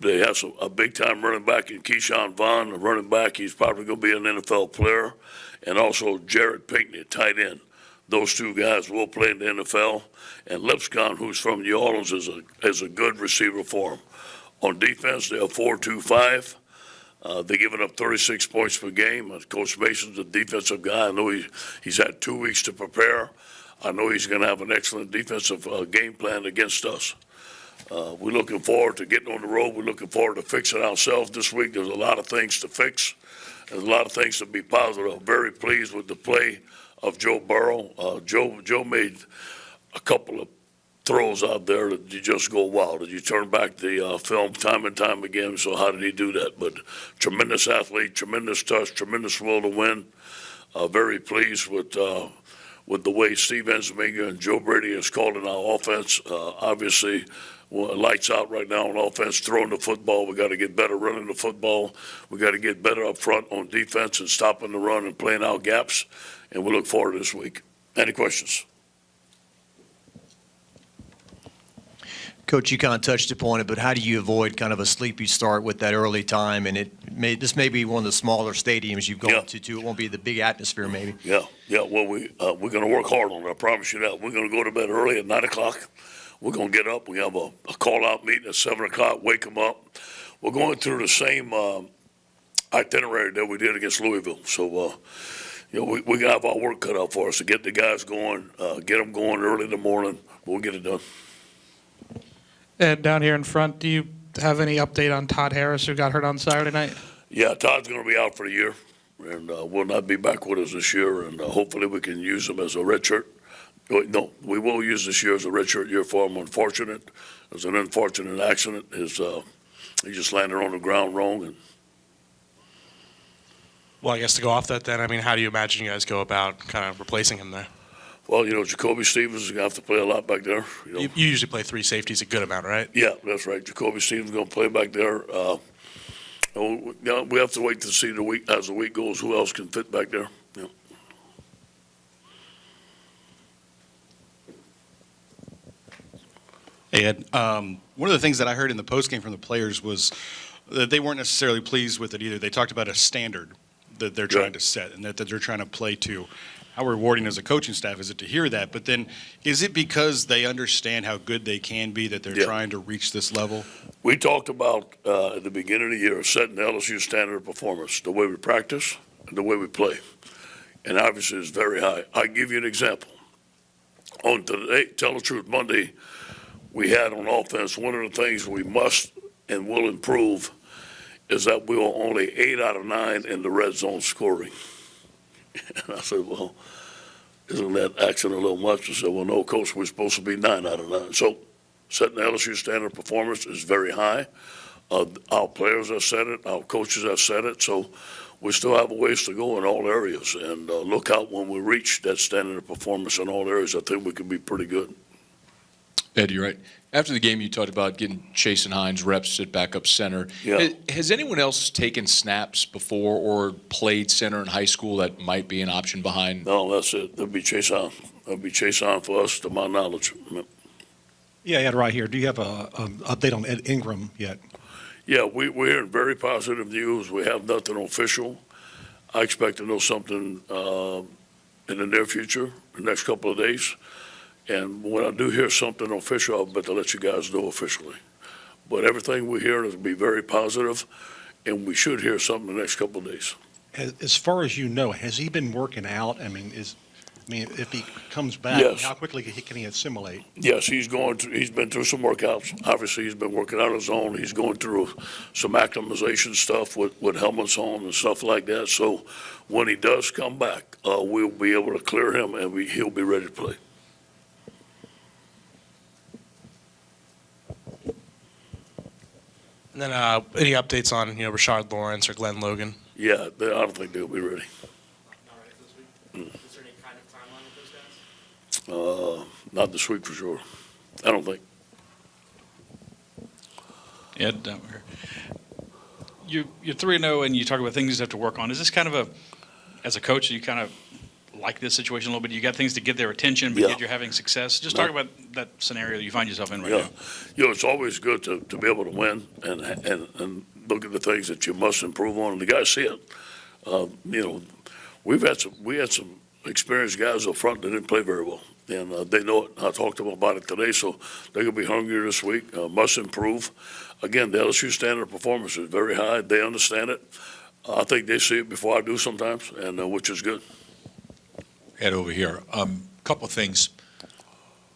They have a big-time running back in Keyshawn Vaughn, a running back. He's probably going to be an NFL player, and also Jared Pinkney, tight end. Those two guys will play in the NFL. And Lipscomb, who's from New Orleans, is a good receiver for him. On defense, they're 4-2-5. They're giving up 36 points per game. Coach Mason's a defensive guy. I know he's had 2 weeks to prepare. I know he's going to have an excellent defensive game plan against us. We're looking forward to getting on the road. We're looking forward to fixing ourselves this week. There's a lot of things to fix. There's a lot of things to be positive. I'm very pleased with the play of Joe Burrow. Joe made a couple of throws out there that you just go, wow. Did you turn back the film time and time again? So how did he do that? But tremendous athlete, tremendous touch, tremendous will to win. Very pleased with the way Steve Ensminger and Joe Brady has called in our offense. Obviously, lights out right now on offense, throwing the football. We got to get better running the football. We got to get better up front on defense and stopping the run and playing out gaps. And we look forward to this week. Any questions? Coach, you kind of touched upon it, but how do you avoid kind of a sleepy start with that early time? And this may be one of the smaller stadiums you've gone to, too. It won't be the big atmosphere, maybe. Yeah. Well, we're going to work hard on it. I promise you that. We're going to go to bed early at 9 o'clock. We're going to get up. We have a call-out meeting at 7 o'clock, wake them up. We're going through the same itinerary that we did against Louisville. So, we got to have our work cut out for us to get the guys going, get them going early in the morning. We'll get it done. And down here in front, do you have any update on Todd Harris, who got hurt on Saturday night? Yeah, Todd's going to be out for the year. and will not be back with us this year, and hopefully we can use him as a redshirt. No, we will use this year as a redshirt year for him. Unfortunate, it was an unfortunate accident. He just landed on the ground wrong, and Well, I guess to go off that then, I mean, how do you imagine you guys go about kind of replacing him there? well, Jacoby Stevens is going to have to play a lot back there. You usually play three safeties a good amount, right? Yeah, that's right. Jacoby Stevens is going to play back there. We have to wait to see as the week goes who else can fit back there. Yeah. Hey, Ed, one of the things that I heard in the postgame from the players was that they weren't necessarily pleased with it either. They talked about a standard that they're trying to set and that they're trying to play to. How rewarding as a coaching staff is it to hear that? But then is it because they understand how good they can be that they're trying to reach this level? We talked about at the beginning of the year setting the LSU standard of performance, the way we practice and the way we play. And obviously it's very high. I'll give you an example. On today, tell the truth, Monday, we had on offense, one of the things we must and will improve is that we were only 8 out of 9 in the red zone scoring. And I said, well, isn't that asking a little much? I said, well, no, Coach, we're supposed to be 9 out of 9. So setting the LSU standard of performance is very high. Our players have said it. Our coaches have said it. So we still have a ways to go in all areas. And look out when we reach that standard of performance in all areas. I think we can be pretty good. Ed, you're right. After the game, you talked about getting Chase and Hines reps at backup center. Yeah. Has anyone else taken snaps before or played center in high school that might be an option behind? No, that's it. That'll be Chase on. That'll be Chase on for us, to my knowledge. Yeah, Ed, right here. Do you have an update on Ed Ingram yet? Yeah, we're hearing very positive news. We have nothing official. I expect to know something in the near future, the next couple of days. And when I do hear something official, I'll bet to let you guys know officially. But everything we hear is be very positive, and we should hear something in the next couple of days. As far as you know, has he been working out? I mean, if he comes back, Yes. how quickly can he assimilate? Yes, he's been through some workouts. Obviously, he's been working out on his own. He's going through some acclimatization stuff with helmets on and stuff like that. So when he does come back, we'll be able to clear him, and he'll be ready to play. And then any updates on, Rashard Lawrence or Glenn Logan? Yeah, I don't think they'll be ready. Is there any kind of timeline with those guys? Not this week for sure. I don't think. Ed, you're 3-0 and you talk about things you have to work on. Is this kind of as a coach, you kind of like this situation a little bit? You got things to get their attention, but yet you're having success. Just talk about that scenario that you find yourself in right now. It's always good to be able to win and look at the things that you must improve on. And the guys see it. We had some experienced guys up front that didn't play very well, and they know it. I talked to them about it today, so they're going to be hungrier this week. Must improve. Again, the LSU standard of performance is very high. They understand it. I think they see it before I do sometimes, and which is good. Ed, over here. Couple of things.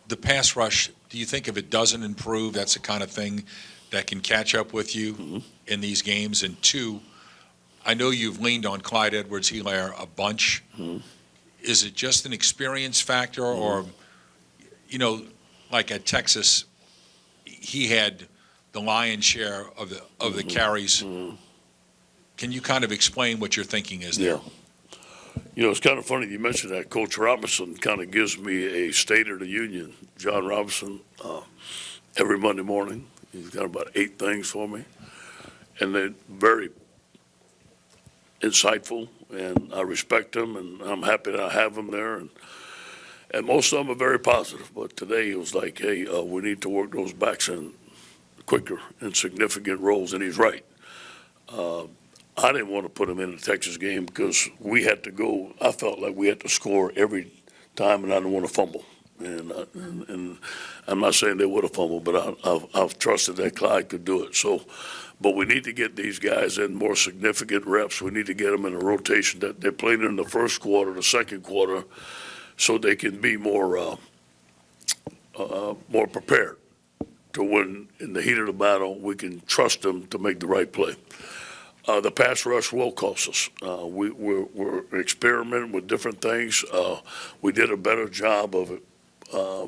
The pass rush, do you think if it doesn't improve, that's the kind of thing that can catch up with you in these games? And two, I know you've leaned on Clyde Edwards-Helaire a bunch. Is it just an experience factor or, like at Texas, he had the lion's share of the carries. Can you kind of explain what your thinking is there? It's kind of funny you mentioned that. Coach Robinson kind of gives me a State of the Union. John Robinson, every Monday morning. He's got about 8 things for me. And they're very insightful, and I respect them, and I'm happy that I have them there. And most of them are very positive. But today it was like, hey, we need to work those backs in quicker in significant roles, and he's right. I didn't want to put him in the Texas game because we had to go. I felt like we had to score every time, and I didn't want to fumble. And I'm not saying they would have fumbled, but I've trusted that Clyde could do it. So, but we need to get these guys in more significant reps. We need to get them in a rotation that they played in the first quarter, the second quarter, so they can be more prepared to when in the heat of the battle we can trust them to make the right play. The pass rush will cost us. We're experimenting with different things. We did a better job of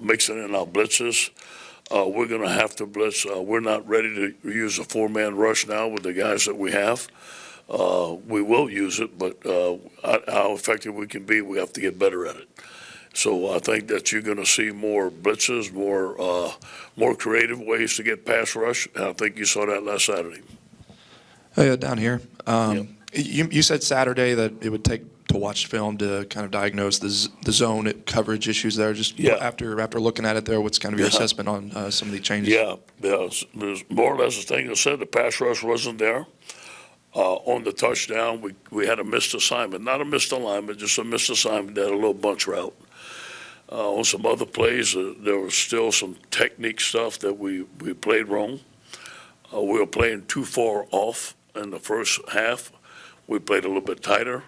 mixing in our blitzes. We're going to have to blitz. We're not ready to use a four-man rush now with the guys that we have. We will use it, but how effective we can be, we have to get better at it. So I think that you're going to see more blitzes, more creative ways to get pass rush. And I think you saw that last Saturday. Down here. You said Saturday that it would take to watch film to kind of diagnose the zone coverage issues there. Just after looking at it there, what's kind of your assessment on some of the changes? There's more or less the thing that said the pass rush wasn't there. On the touchdown, we had a missed assignment. Not a missed alignment, just a missed assignment. They had a little bunch route. On some other plays, there was still some technique stuff that we played wrong. We were playing too far off in the first half. We played a little bit tighter.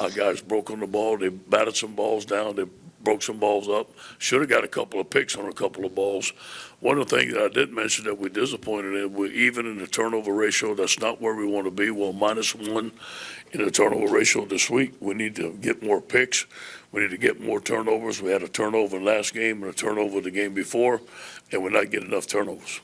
Our guys broke on the ball. They batted some balls down. They broke some balls up. Should have got a couple of picks on a couple of balls. One of the things that I did mention that we're disappointed in, we're even in the turnover ratio. That's not where we want to be. We're -1 in the turnover ratio this week. We need to get more picks. We need to get more turnovers. We had a turnover last game and a turnover the game before, and we're not getting enough turnovers.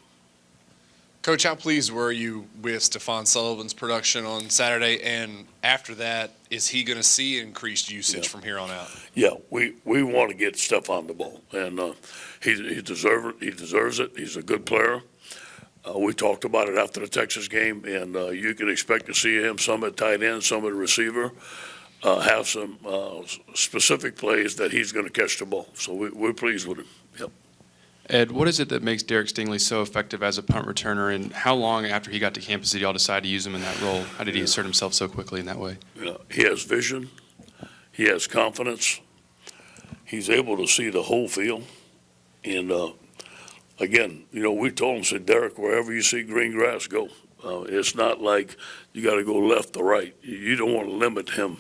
Coach, how pleased were you with Stephon Sullivan's production on Saturday? And after that, is he going to see increased usage from here on out? Yeah, we want to get Stephon the ball, and he deserves it. He's a good player. We talked about it after the Texas game, and you can expect to see him some at tight end, some at receiver, have some specific plays that he's going to catch the ball. So we're pleased with him. Yep. Ed, what is it that makes Derek Stingley so effective as a punt returner, and how long after he got to campus did y'all decide to use him in that role? How did he assert himself so quickly in that way? Yeah, he has vision. He has confidence. He's able to see the whole field. And, again, we told him, said, Derek, wherever you see green grass, go. It's not like you got to go left or right. You don't want to limit him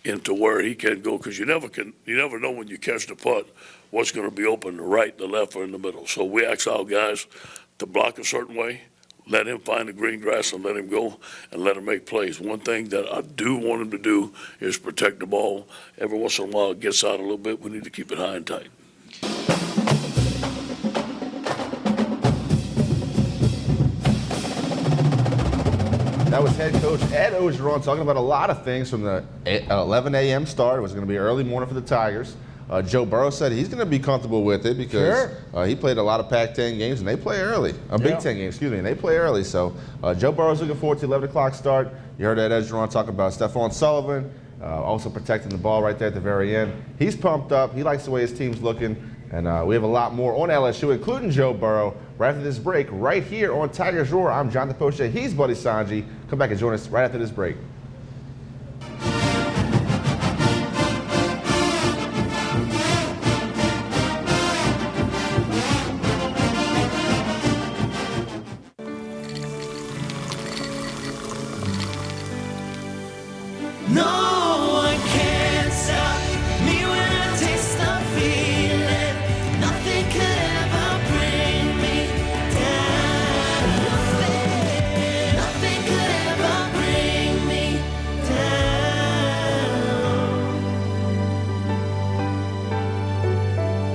into where he can go, because you never know when you catch the punt what's going to be open, the right, the left, or in the middle. So we ask our guys to block a certain way, let him find the green grass and let him go and let him make plays. One thing that I do want him to do is protect the ball. Every once in a while it gets out a little bit. We need to keep it high and tight. That was head coach Ed Orgeron talking about a lot of things from the 11 a.m. start. It was going to be early morning for the Tigers. Joe Burrow said he's going to be comfortable with it because he played a lot of Pac-10 games and they play early. Big Ten games, excuse me, and they play early. So Joe Burrow's looking forward to the 11 o'clock start. You heard Ed Orgeron talk about Stephon Sullivan, also protecting the ball right there at the very end. He's pumped up. He likes the way his team's looking. And we have a lot more on LSU, including Joe Burrow, right after this break, right here on Tigers Roar. I'm Jonathan Poche. He's Buddy Sanji. Come back and join us right after this break.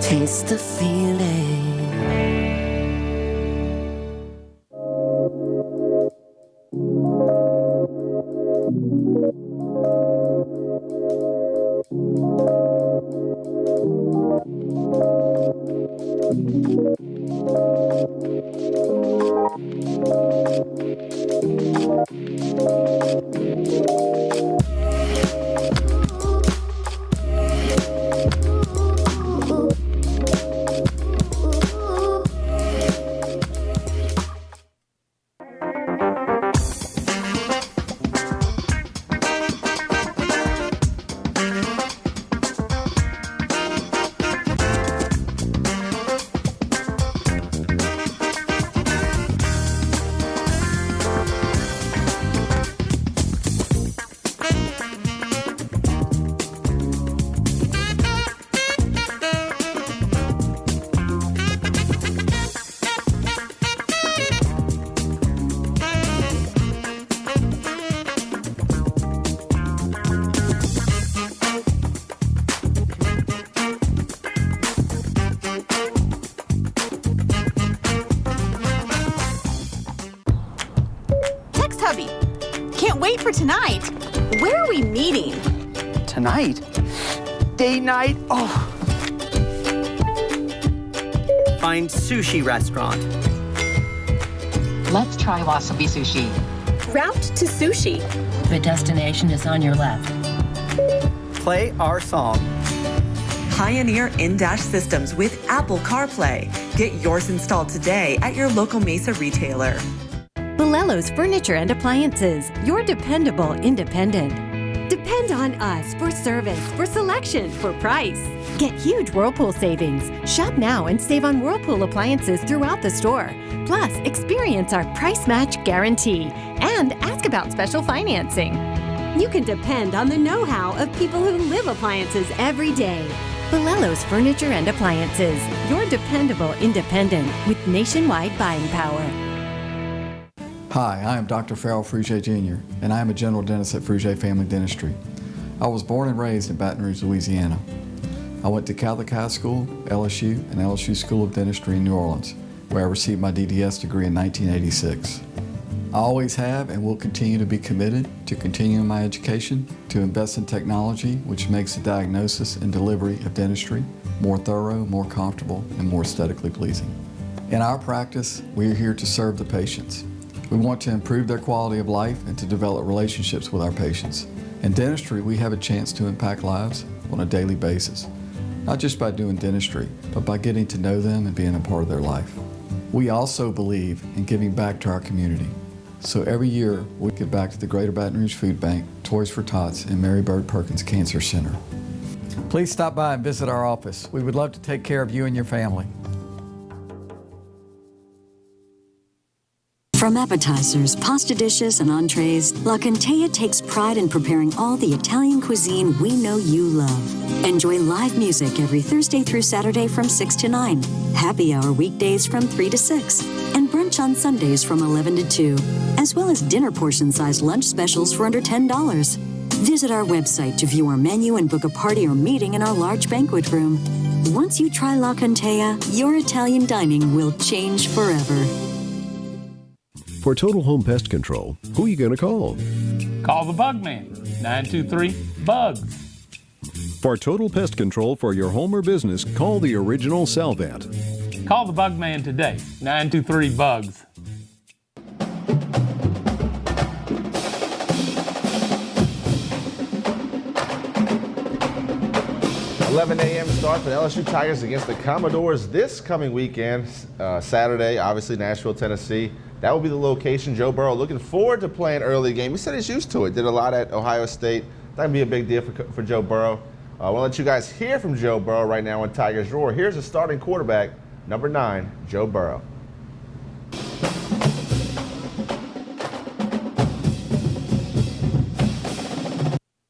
Taste the feeling. Tonight? Date night? Oh. Find sushi restaurant. Let's try wasabi sushi. Route to sushi. The destination is on your left. Play our song. Pioneer in-dash systems with Apple CarPlay. Get yours installed today at your local Mesa retailer. Bolello's Furniture and Appliances, your dependable independent. Depend on us for service, for selection, for price. Get huge Whirlpool savings. Shop now and save on Whirlpool appliances throughout the store. Plus, experience our price match guarantee and ask about special financing. You can depend on the know-how of people who live appliances every day. Bolello's Furniture and Appliances, your dependable independent with nationwide buying power. Hi, I am Dr. Farrell Frugier Jr., and I am a general dentist at Frugier Family Dentistry. I was born and raised in Baton Rouge, Louisiana. I went to Catholic High School, LSU, and LSU School of Dentistry in New Orleans, where I received my DDS degree in 1986. I always have and will continue to be committed to continuing my education, to invest in technology which makes the diagnosis and delivery of dentistry more thorough, more comfortable, and more aesthetically pleasing. In our practice, we are here to serve the patients. We want to improve their quality of life and to develop relationships with our patients. In dentistry, we have a chance to impact lives on a daily basis, not just by doing dentistry, but by getting to know them and being a part of their life. We also believe in giving back to our community. So every year, we give back to the Greater Baton Rouge Food Bank, Toys for Tots, and Mary Bird Perkins Cancer Center. Please stop by and visit our office. We would love to take care of you and your family. From appetizers, pasta dishes, and entrees, La Contea takes pride in preparing all the Italian cuisine we know you love. Enjoy live music every Thursday through Saturday from 6 to 9, happy hour weekdays from 3 to 6, and brunch on Sundays from 11 to 2, as well as dinner portion-sized lunch specials for under $10. Visit our website to view our menu and book a party or meeting in our large banquet room. Once you try La Contea, your Italian dining will change forever. For Total Home Pest Control, who are you going to call? Call the Bug Man, 923-BUGS. For Total Pest Control for your home or business, call the original Salvat. Call the Bug Man today, 923-BUGS. 11 a.m. start for the LSU Tigers against the Commodores this coming weekend, Saturday, obviously Nashville, Tennessee. That will be the location. Joe Burrow looking forward to playing early game. He said he's used to it. Did a lot at Ohio State. That would be a big deal for Joe Burrow. I want to let you guys hear from Joe Burrow right now on Tigers Roar. Here's the starting quarterback, number 9, Joe Burrow.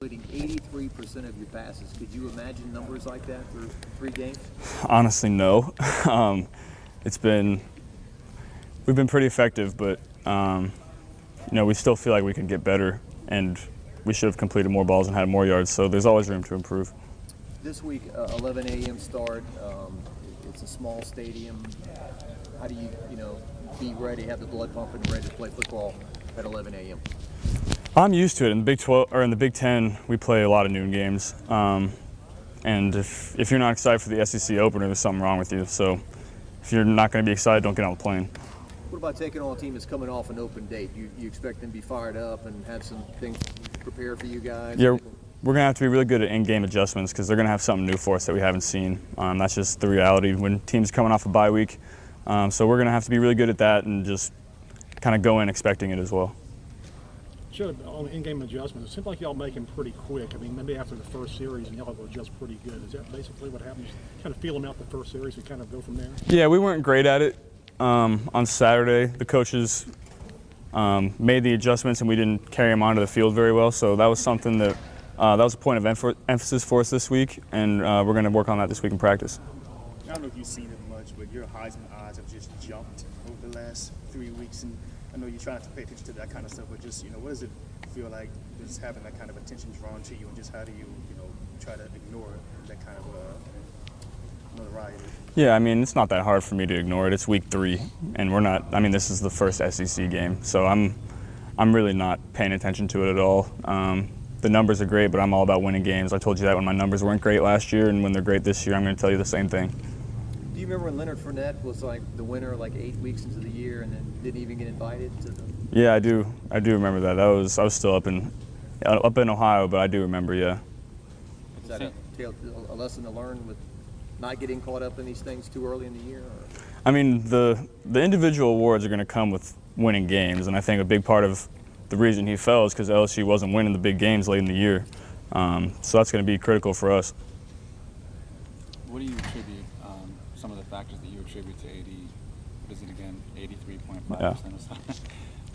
Completing 83% of your passes. Could you imagine numbers like that for 3 games? Honestly, no. We've been pretty effective, but we still feel like we can get better, and we should have completed more balls and had more yards. So there's always room to improve. This week, 11 a.m. start. It's a small stadium. How do you be ready, have the blood pumping, ready to play football at 11 a.m.? I'm used to it. In the Big 12 or in the Big 10, we play a lot of noon games, and if you're not excited for the SEC opener, there's something wrong with you. So if you're not going to be excited, don't get on the plane. What about taking on a team that's coming off an open date? You expect them to be fired up and have some things prepared for you guys? Yeah, we're going to have to be really good at in-game adjustments because they're going to have something new for us that we haven't seen. That's just the reality when teams coming off a bye week. So we're going to have to be really good at that and just kind of go in expecting it as well. Sure, on the in-game adjustment, it seems like y'all make them pretty quick. I mean, maybe after the first series and y'all will adjust pretty good. Is that basically what happens? Kind of feel them out the first series and kind of go from there? Yeah, we weren't great at it. On Saturday, the coaches made the adjustments and we didn't carry them onto the field very well. So that was something that was a point of emphasis for us this week, and we're going to work on that this week in practice. I don't know if you've seen it much, but your Heisman odds have just jumped over the last 3 weeks. And I know you try not to pay attention to that kind of stuff, but just, what does it feel like just having that kind of attention drawn to you, and just how do you, try to ignore that kind of notoriety? Yeah, it's not that hard for me to ignore it. It's week 3, and we're not. This is the first SEC game, so I'm really not paying attention to it at all. the numbers are great, but I'm all about winning games. I told you that when my numbers weren't great last year, and when they're great this year, I'm going to tell you the same thing. Do you remember when Leonard Fournette was like the winner like 8 weeks into the year and then didn't even get invited to the? Yeah, I do remember that. I was still up in Ohio, but I do remember. Yeah. Is that a lesson to learn with not getting caught up in these things too early in the year? Or? I mean, the individual awards are going to come with winning games, and I think a big part of the reason he fell is because LSU wasn't winning the big games late in the year. So that's going to be critical for us. What do you attribute some of the factors that you attribute to 80? What is it again? 83.5% of stuff.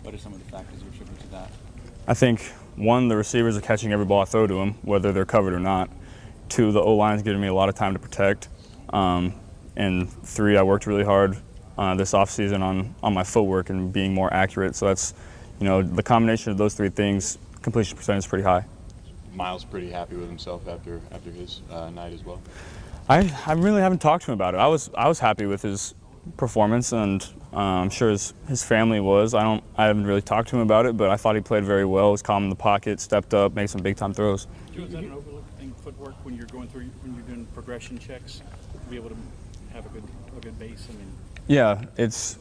What are some of the factors you attribute to that? I think, one, the receivers are catching every ball I throw to them, whether they're covered or not. 2, the O-line is giving me a lot of time to protect. And 3, I worked really hard this offseason on my footwork and being more accurate. So that's, the combination of those 3 things, completion percentage is pretty high. Miles pretty happy with himself after his night as well. I really haven't talked to him about it. I was happy with his performance, and I'm sure his family was. I haven't really talked to him about it, but I thought he played very well. Was calm in the pocket, stepped up, made some big time throws. Is that an overlooked thing, footwork, when you're doing progression checks, to be able to have a good base? I mean. Yeah, it's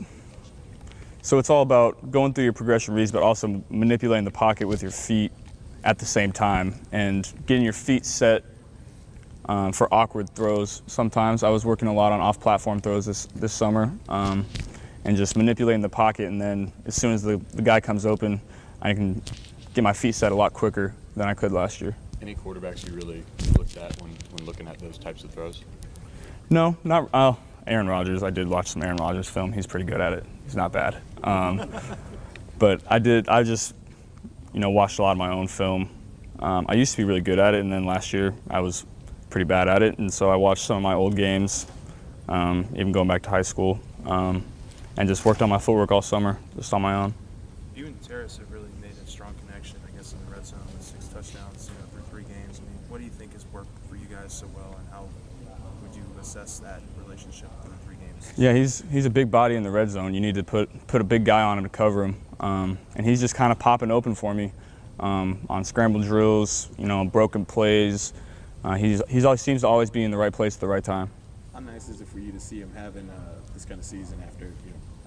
all about going through your progression reads, but also manipulating the pocket with your feet at the same time and getting your feet set for awkward throws. Sometimes I was working a lot on off-platform throws this summer, and just manipulating the pocket, and then as soon as the guy comes open, I can get my feet set a lot quicker than I could last year. Any quarterbacks you really looked at when looking at those types of throws? No, not Aaron Rodgers. I did watch some Aaron Rodgers film. He's pretty good at it. He's not bad. But I just watched a lot of my own film. I used to be really good at it, and then last year I was pretty bad at it, and so I watched some of my old games, even going back to high school, and just worked on my footwork all summer, just on my own. You and Terrace have really made a strong connection, I guess, in the red zone with 6 touchdowns through 3 games. I mean, what do you think has worked for you guys so well, and how would you assess that relationship through 3 games? Yeah, he's a big body in the red zone. You need to put a big guy on him to cover him, and he's just kind of popping open for me on scramble drills, broken plays. He always seems to always be in the right place at the right time. How nice is it for you to see him having this kind of season after,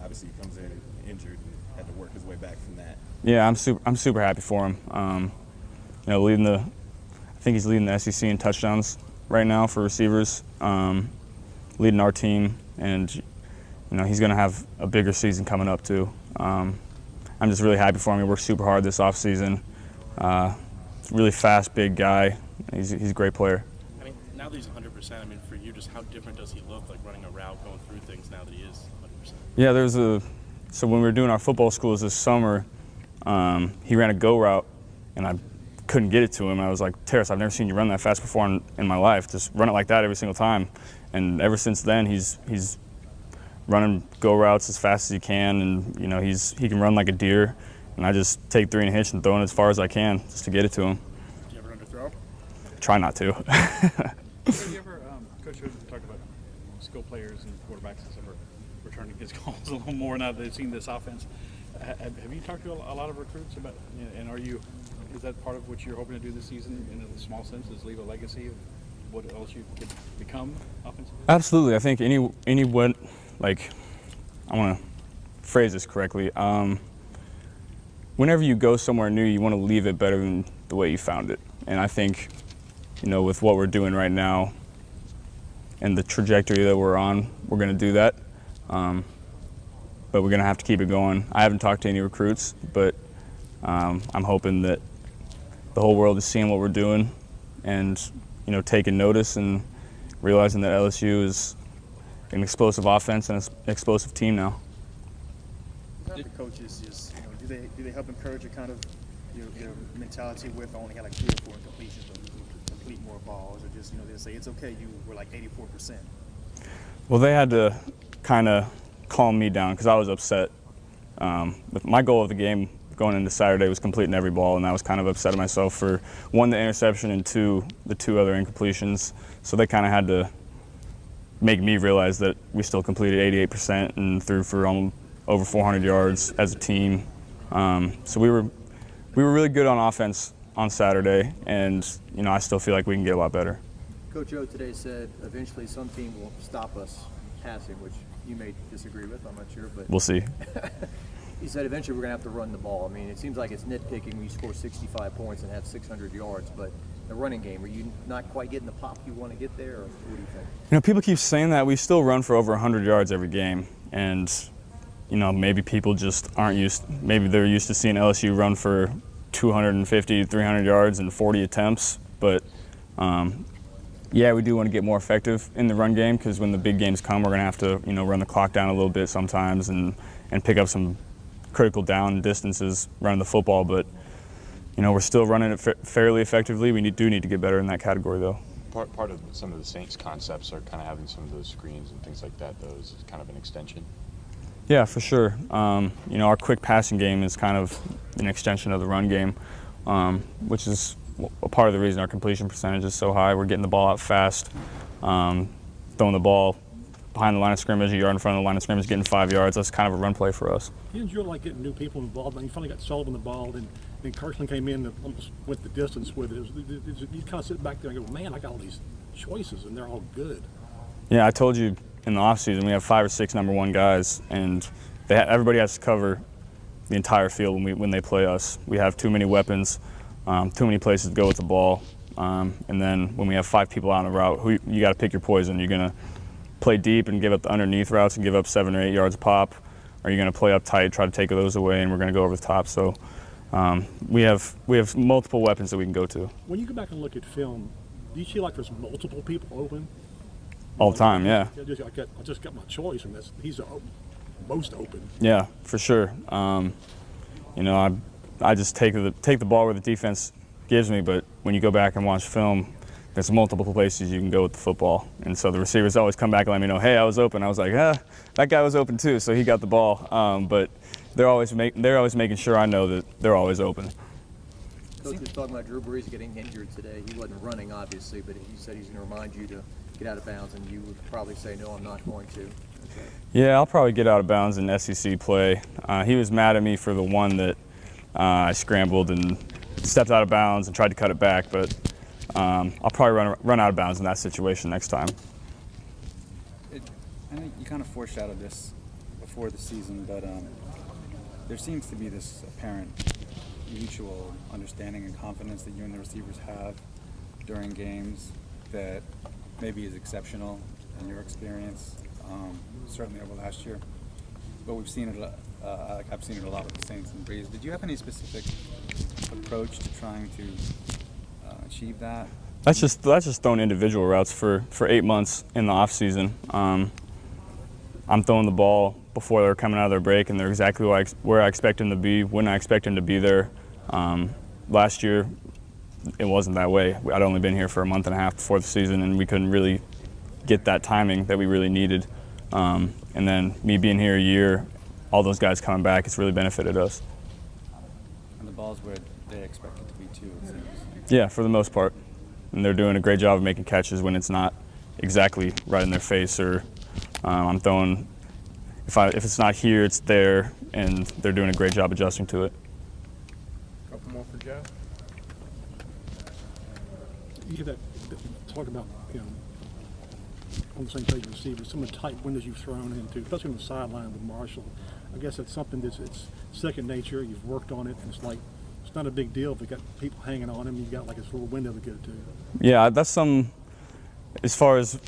obviously he comes in injured and had to work his way back from that? Yeah, I'm super happy for him. I think he's leading the SEC in touchdowns right now for receivers, leading our team, and he's going to have a bigger season coming up too. I'm just really happy for him. He worked super hard this offseason. Really fast, big guy. He's a great player. I mean, now that he's 100%, I mean, for you, just how different does he look, like running a route, going through things now that he is 100%? Yeah, so when we were doing our football schools this summer, he ran a go route, and I couldn't get it to him. And I was like, Terrace, I've never seen you run that fast before in my life. Just run it like that every single time. And ever since then, he's running go routes as fast as he can, and he can run like a deer. And I just take 3 and a hitch and throw it as far as I can just to get it to him. Did you ever underthrow? Try not to. Have you ever, Coach talked about skill players and quarterbacks and stuff are returning his calls a little more now that they've seen this offense. Have you talked to a lot of recruits about, and is that part of what you're hoping to do this season in a small sense, is leave a legacy of what else you could become offensively? Absolutely. I think anyone, like, I want to phrase this correctly. Whenever you go somewhere new, you want to leave it better than the way you found it. And I think, with what we're doing right now and the trajectory that we're on, we're going to do that. But we're going to have to keep it going. I haven't talked to any recruits, but I'm hoping that the whole world is seeing what we're doing and, taking notice and realizing that LSU is an explosive offense and an explosive team now. The coaches just, do they help encourage your kind of your mentality with only had like 3 or 4 incompletions, but you can complete more balls, or just they say it's okay, you were like 84%? Well, they had to kind of calm me down because I was upset. My goal of the game going into Saturday was completing every ball, and I was kind of upset at myself for 1, the interception, and 2, the 2 other incompletions. So they kind of had to make me realize that we still completed 88% and threw for over 400 yards as a team. So we were really good on offense on Saturday, and I still feel like we can get a lot better. Coach O today said eventually some team will stop us passing, which you may disagree with, I'm not sure, but We'll see. he said eventually we're going to have to run the ball. I mean, it seems like it's nitpicking when you score 65 points and have 600 yards, but the running game, are you not quite getting the pop you want to get there, or what do you think? People keep saying that. We still run for over 100 yards every game, and maybe people just aren't maybe they're used to seeing LSU run for 250, 300 yards and 40 attempts, but yeah, we do want to get more effective in the run game, because when the big games come, we're going to have to, run the clock down a little bit sometimes and pick up some critical down distances running the football. But, we're still running it fairly effectively. We do need to get better in that category, though. Part of some of the Saints concepts are kind of having some of those screens and things like that. Those is kind of an extension. Yeah, for sure. Our quick passing game is kind of an extension of the run game, which is a part of the reason our completion percentage is so high. We're getting the ball out fast, throwing the ball behind the line of scrimmage, a yard in front of the line of scrimmage, getting 5 yards. That's kind of a run play for us. You enjoy getting new people involved. When you finally got Sullivan involved, and Kirkland came in and almost went the distance with it. You kind of sit back there and go, man, I got all these choices, and they're all good. Yeah, I told you in the offseason we have 5 or 6 number one guys, and everybody has to cover the entire field when they play us. We have too many weapons. Too many places to go with the ball, and then when we have 5 people out on a route, you got to pick your poison. You're going to play deep and give up the underneath routes and give up 7 or 8 yards a pop, or you're going to play up tight, try to take those away, and we're going to go over the top. So we have multiple weapons that we can go to. When you go back and look at film, do you feel like there's multiple people open? All the time, yeah. I just got my choice, and he's the most open. Yeah, for sure. I just take the ball where the defense gives me, but when you go back and watch film, there's multiple places you can go with the football. And so the receivers always come back and let me know, hey, I was open. I was like, that guy was open too, so he got the ball. But they're always making sure I know that they're always open. Coach was talking about Drew Brees getting injured today. He wasn't running, obviously, but he said he's going to remind you to get out of bounds, and you would probably say, no, I'm not going to. Okay. Yeah, I'll probably get out of bounds in SEC play. He was mad at me for the one that I scrambled and stepped out of bounds and tried to cut it back, but I'll probably run out of bounds in that situation next time. I think you kind of foreshadowed this before the season, but there seems to be this apparent mutual understanding and confidence that you and the receivers have during games that maybe is exceptional in your experience, certainly over last year. But we've seen it. I've seen it a lot with the Saints and Breeze. Did you have any specific approach to trying to achieve that? That's just throwing individual routes for 8 months in the off season. I'm throwing the ball before they're coming out of their break, and they're exactly where I expect them to be, when I expect them to be there. Last year, it wasn't that way. I'd only been here for a month and a half before the season, and we couldn't really get that timing that we really needed. And then me being here a year, all those guys coming back, it's really benefited us. And the ball's where they expect it to be too, it seems. Yeah, for the most part. And they're doing a great job of making catches when it's not exactly right in their face, or I'm throwing, if it's not here, it's there, and they're doing a great job adjusting to it. Couple more for Joe. You hear that talk about, on the same page with receivers, some of the tight windows you've thrown into, especially on the sideline with Marshall. I guess that's something it's second nature. You've worked on it, and it's not a big deal if you got people hanging on him. You've got like this little window to get to. Yeah, that's as far as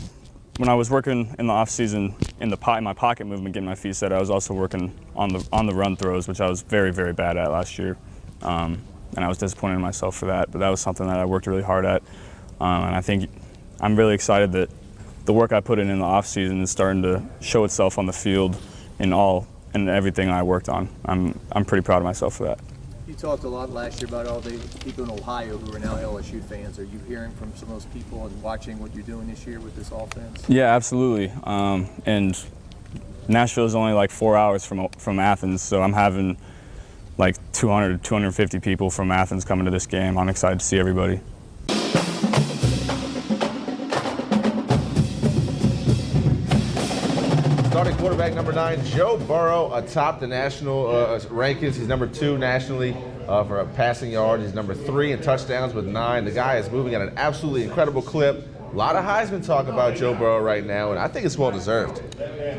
when I was working in the off season in my pocket movement, getting my feet set, I was also working on the run throws, which I was very, very bad at last year, and I was disappointed in myself for that. But that was something that I worked really hard at, and I think I'm really excited that the work I put in the off season is starting to show itself on the field in everything I worked on. I'm pretty proud of myself for that. You talked a lot last year about all the people in Ohio who are now LSU fans. Are you hearing from some of those people and watching what you're doing this year with this offense? Yeah, absolutely. And Nashville is only like 4 hours from Athens, so I'm having like 200 to 250 people from Athens coming to this game. I'm excited to see everybody. Starting quarterback number 9, Joe Burrow, atop the national rankings. He's number 2 nationally for passing yards. He's number 3 in touchdowns with 9. The guy is moving at an absolutely incredible clip. A lot of Heisman talk about Joe Burrow right now, and I think it's well-deserved.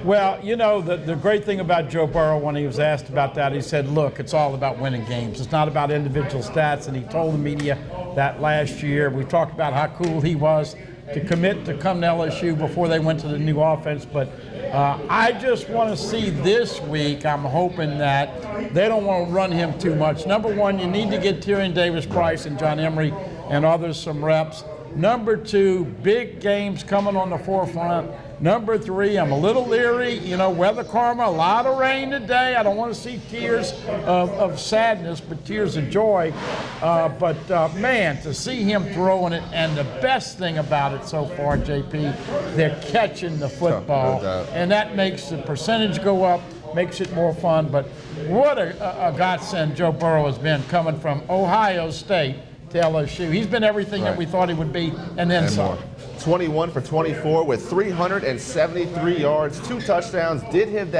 Well, you know, the great thing about Joe Burrow, when he was asked about that, he said, look, it's all about winning games. It's not about individual stats, and he told the media that last year. We talked about how cool he was to commit to come to LSU before they went to the new offense, but I just want to see this week, I'm hoping that they don't want to run him too much. Number one, you need to get Tyrion Davis-Price and John Emery and others some reps. Number 2, big games coming on the forefront. Number 3, I'm a little leery. You know, weather karma, a lot of rain today. I don't want to see tears of sadness, but tears of joy. Man, to see him throwing it, and the best thing about it so far, JP, they're catching the football. No doubt. And that makes the percentage go up, makes it more fun. But what a godsend Joe Burrow has been coming from Ohio State to LSU. He's been everything that we thought he would be, and then some. 21 for 24 with 373 yards, 2 touchdowns. They had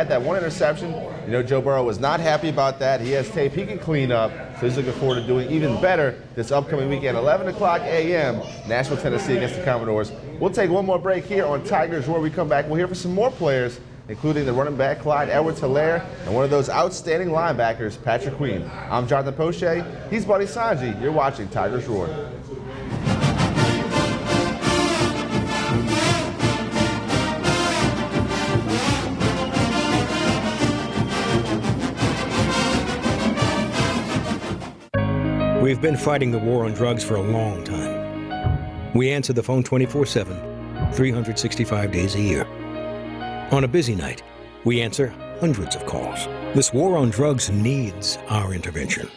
that 1 interception. You know, Joe Burrow was not happy about that. He has tape he can clean up, so he's looking forward to doing even better this upcoming weekend. 11 o'clock a.m., Nashville, Tennessee against the Commodores. We'll take one more break here on Tigers Roar. We come back, we'll hear from some more players, including the running back Clyde Edwards-Helaire and one of those outstanding linebackers, Patrick Queen. I'm Jonathan Poche. He's Buddy Sanji. You're watching Tigers Roar. We've been fighting the war on drugs for a long time. We answer the phone 24/7, 365 days a year. On a busy night, we answer hundreds of calls. This war on drugs needs our intervention.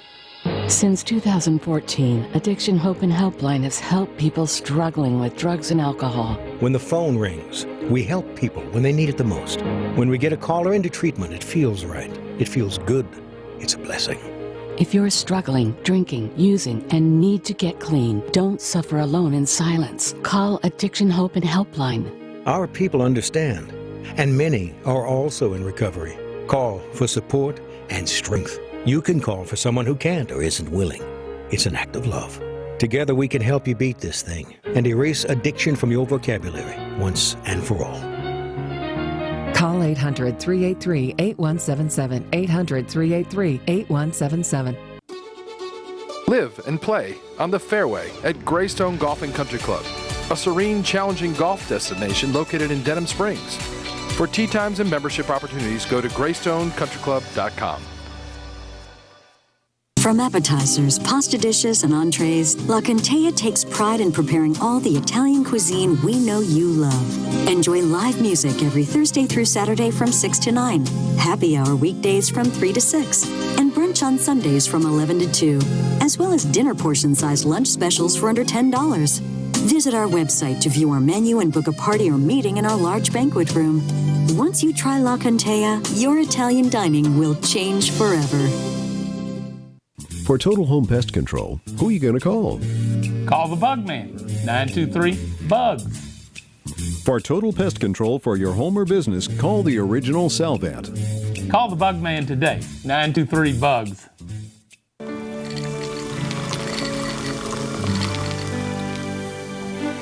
Since 2014, Addiction Hope and Helpline has helped people struggling with drugs and alcohol. When the phone rings, we help people when they need it the most. When we get a caller into treatment, it feels right. It feels good. It's a blessing. If you're struggling, drinking, using, and need to get clean, don't suffer alone in silence. Call Addiction Hope and Helpline. Our people understand, and many are also in recovery. Call for support and strength. You can call for someone who can't or isn't willing. It's an act of love. Together we can help you beat this thing and erase addiction from your vocabulary once and for all. Call 800-383-8177, 800-383-8177. Live and play on the fairway at Greystone Golf and Country Club, a serene, challenging golf destination located in Denham Springs. For tee times and membership opportunities, go to greystonecountryclub.com. From appetizers, pasta dishes, and entrees, La Contea takes pride in preparing all the Italian cuisine we know you love. Enjoy live music every Thursday through Saturday from 6 to 9, happy hour weekdays from 3 to 6, and brunch on Sundays from 11 to 2, as well as dinner portion-sized lunch specials for under $10. Visit our website to view our menu and book a party or meeting in our large banquet room. Once you try La Contea, your Italian dining will change forever. For Total Home Pest Control, who are you going to call? Call the Bug Man, 923-BUGS. For total pest control for your home or business, call the original Salvat. Call the Bug Man today, 923-BUGS.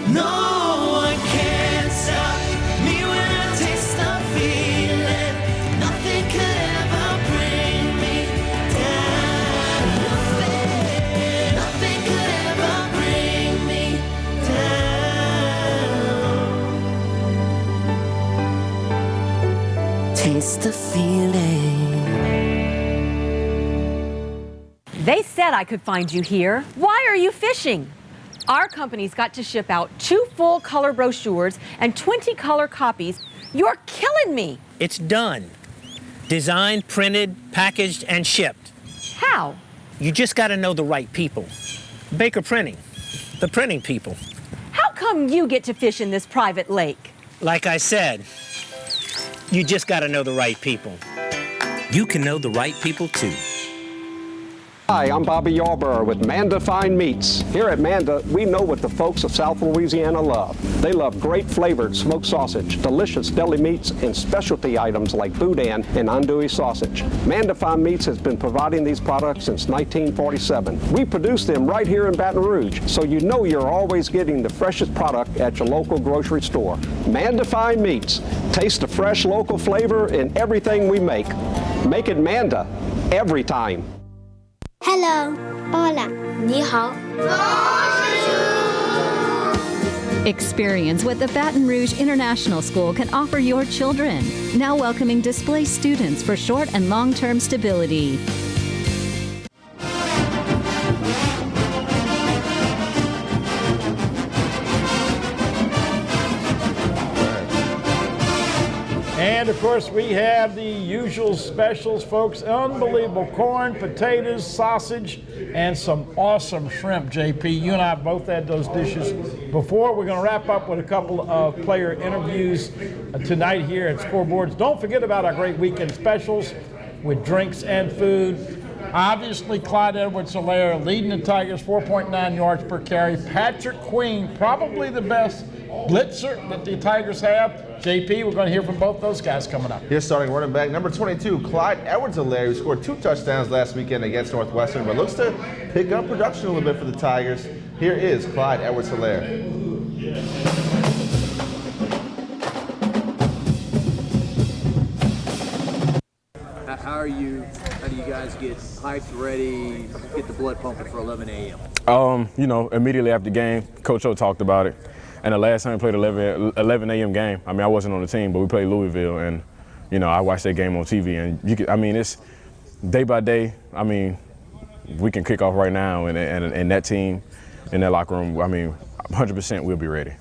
No one can stop me when I taste the feeling. Nothing could ever bring me down. Nothing could ever bring me down. Taste the feeling. They said I could find you here. Why are you fishing? Our company's got to ship out 2 full color brochures and 20 color copies. You're killing me. It's done. Designed, printed, packaged, and shipped. How? You just got to know the right people. Baker Printing, the printing people. How come you get to fish in this private lake? Like I said, you just got to know the right people. You can know the right people too. Hi, I'm Bobby Yarborough with Manda Fine Meats. Here at Manda, we know what the folks of South Louisiana love. They love great flavored smoked sausage, delicious deli meats, and specialty items like boudin and andouille sausage. Manda Fine Meats has been providing these products since 1947. We produce them right here in Baton Rouge, so you know you're always getting the freshest product at your local grocery store. Manda Fine Meats. Taste the fresh local flavor in everything we make. Make it Manda every time. Hello. Hola. 你好. Experience what the Baton Rouge International School can offer your children. Now welcoming displaced students for short and long-term stability. And of course, we have the usual specials, folks. Unbelievable corn, potatoes, sausage, and some awesome shrimp, JP. You and I both had those dishes before. We're going to wrap up with a couple of player interviews tonight here at Scoreboards. Don't forget about our great weekend specials with drinks and food. Obviously, Clyde Edwards-Helaire leading the Tigers, 4.9 yards per carry. Patrick Queen, probably the best blitzer that the Tigers have. JP, we're going to hear from both those guys coming up. Here's starting running back number 22, Clyde Edwards-Helaire, who scored 2 touchdowns last weekend against Northwestern, but looks to pick up production a little bit for the Tigers. Here is Clyde Edwards-Helaire. How do you guys get hyped, ready, get the blood pumping for 11 a.m.? You know, immediately after the game, Coach O talked about it. And the last time we played 11 a.m. game, I mean, I wasn't on the team, but we played Louisville, and, you know, I watched that game on TV. And, I mean, it's day by day. I mean, we can kick off right now, and that team in that locker room, I mean, 100% we'll be ready.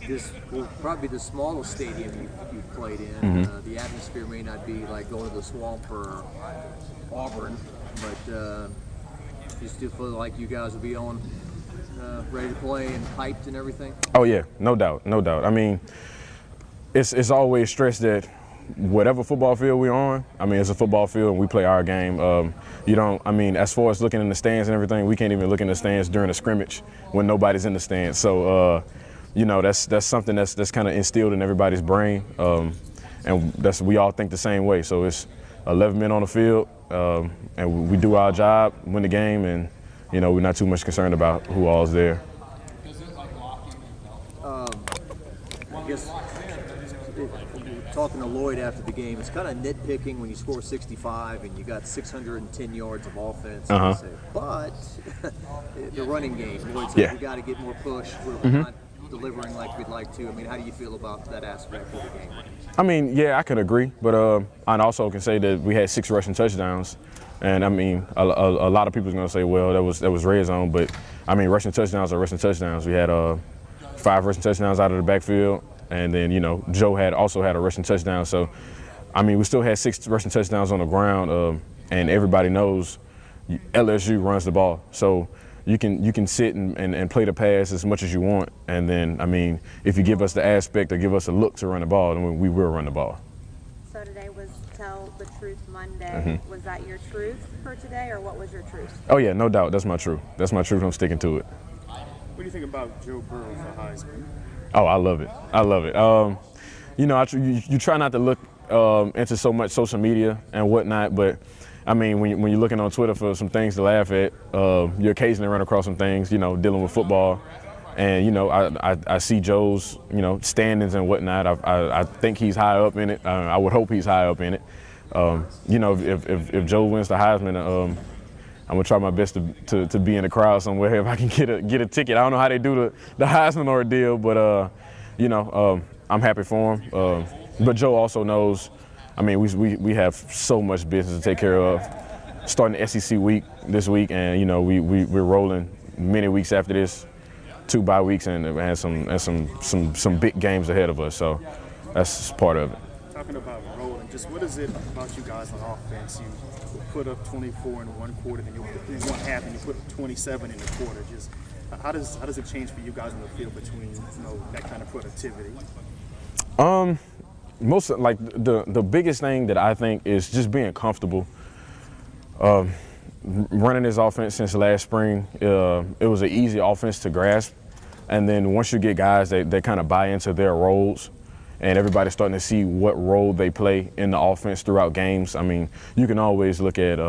This will probably be the smallest stadium you've played in. Mm-hmm. The atmosphere may not be like going to the Swamp or Auburn, but you still feel like you guys will be on ready to play and hyped and everything? Oh yeah, no doubt, no doubt. I mean, it's always stressed that whatever football field we're on, I mean, it's a football field and we play our game. You don't, I mean, as far as looking in the stands and everything, we can't even look in the stands during a scrimmage when nobody's in the stands. So, you know, that's something that's kind of instilled in everybody's brain, and we all think the same way. So it's 11 men on the field, and we do our job, win the game, and you know, we're not too much concerned about who all's there. I guess talking to Lloyd after the game, it's kind of nitpicking when you score 65 and you got 610 yards of offense. But the running game, Lloyd said we got to get more push. We're not delivering like we'd like to. I mean, how do you feel about that aspect of the game? I mean, yeah, I can agree, but I also can say that we had 6 rushing touchdowns. And I mean, a lot of people are going to say, well, that was red zone, but I mean, rushing touchdowns are rushing touchdowns. We had 5 rushing touchdowns out of the backfield, and then, you know, Joe also had a rushing touchdown. So, I mean, we still had 6 rushing touchdowns on the ground, and everybody knows LSU runs the ball. So you can sit and play the pass as much as you want, and then, I mean, if you give us the aspect or give us a look to run the ball, then we will run the ball. So today was Tell the Truth Monday. Was that your truth for today, or what was your truth? Oh yeah, no doubt. That's my truth. That's my truth. I'm sticking to it. What do you think about Joe Burrow for Heisman? Oh, I love it. I love it. You know, you try not to look into so much social media and whatnot, but I mean, when you're looking on Twitter for some things to laugh at, you occasionally run across some things, you know, dealing with football. And, you know, I see Joe's, you know, standings and whatnot. I think he's high up in it. I would hope he's high up in it. You know, if Joe wins the Heisman, I'm going to try my best to be in the crowd somewhere if I can get a ticket. I don't know how they do the Heisman ordeal, but, you know, I'm happy for him. But Joe also knows, I mean, we have so much business to take care of. Starting the SEC week this week, and, you know, we're rolling many weeks after this. 2 bye weeks and some big games ahead of us, so that's part of it. Talking about rolling, just what is it about you guys on offense? You put up 24 in one quarter, then you in one half, and you put up 27 in the quarter. Just how does it change for you guys on the field between that kind of productivity? Most like the biggest thing that I think is just being comfortable Running this offense since last spring, it was an easy offense to grasp. And then once you get guys that kind of buy into their roles, and everybody's starting to see what role they play in the offense throughout games. I mean, you can always look at,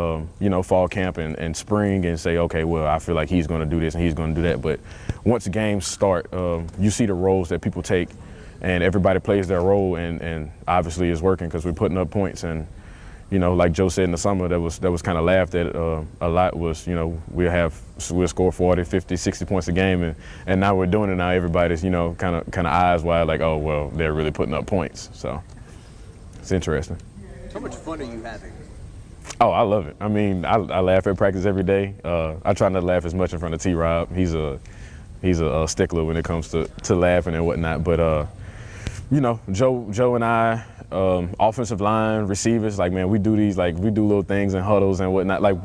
fall camp and spring and say, okay, well, I feel like he's going to do this and he's going to do that. But once games start, you see the roles that people take, and everybody plays their role, and obviously it's working because we're putting up points. And, like Joe said in the summer, that was kind of laughed at a lot was, we'll score 40, 50, 60 points a game, and now we're doing it now. Everybody's, kind of eyes wide like, oh, well, they're really putting up points. So it's interesting. How much fun are you having? Oh, I love it. I mean, I laugh at practice every day. I try not to laugh as much in front of T-Rob. He's a stickler when it comes to laughing and whatnot. But, Joe and I, offensive line, receivers, like, man, we do little things in huddles and whatnot. Like,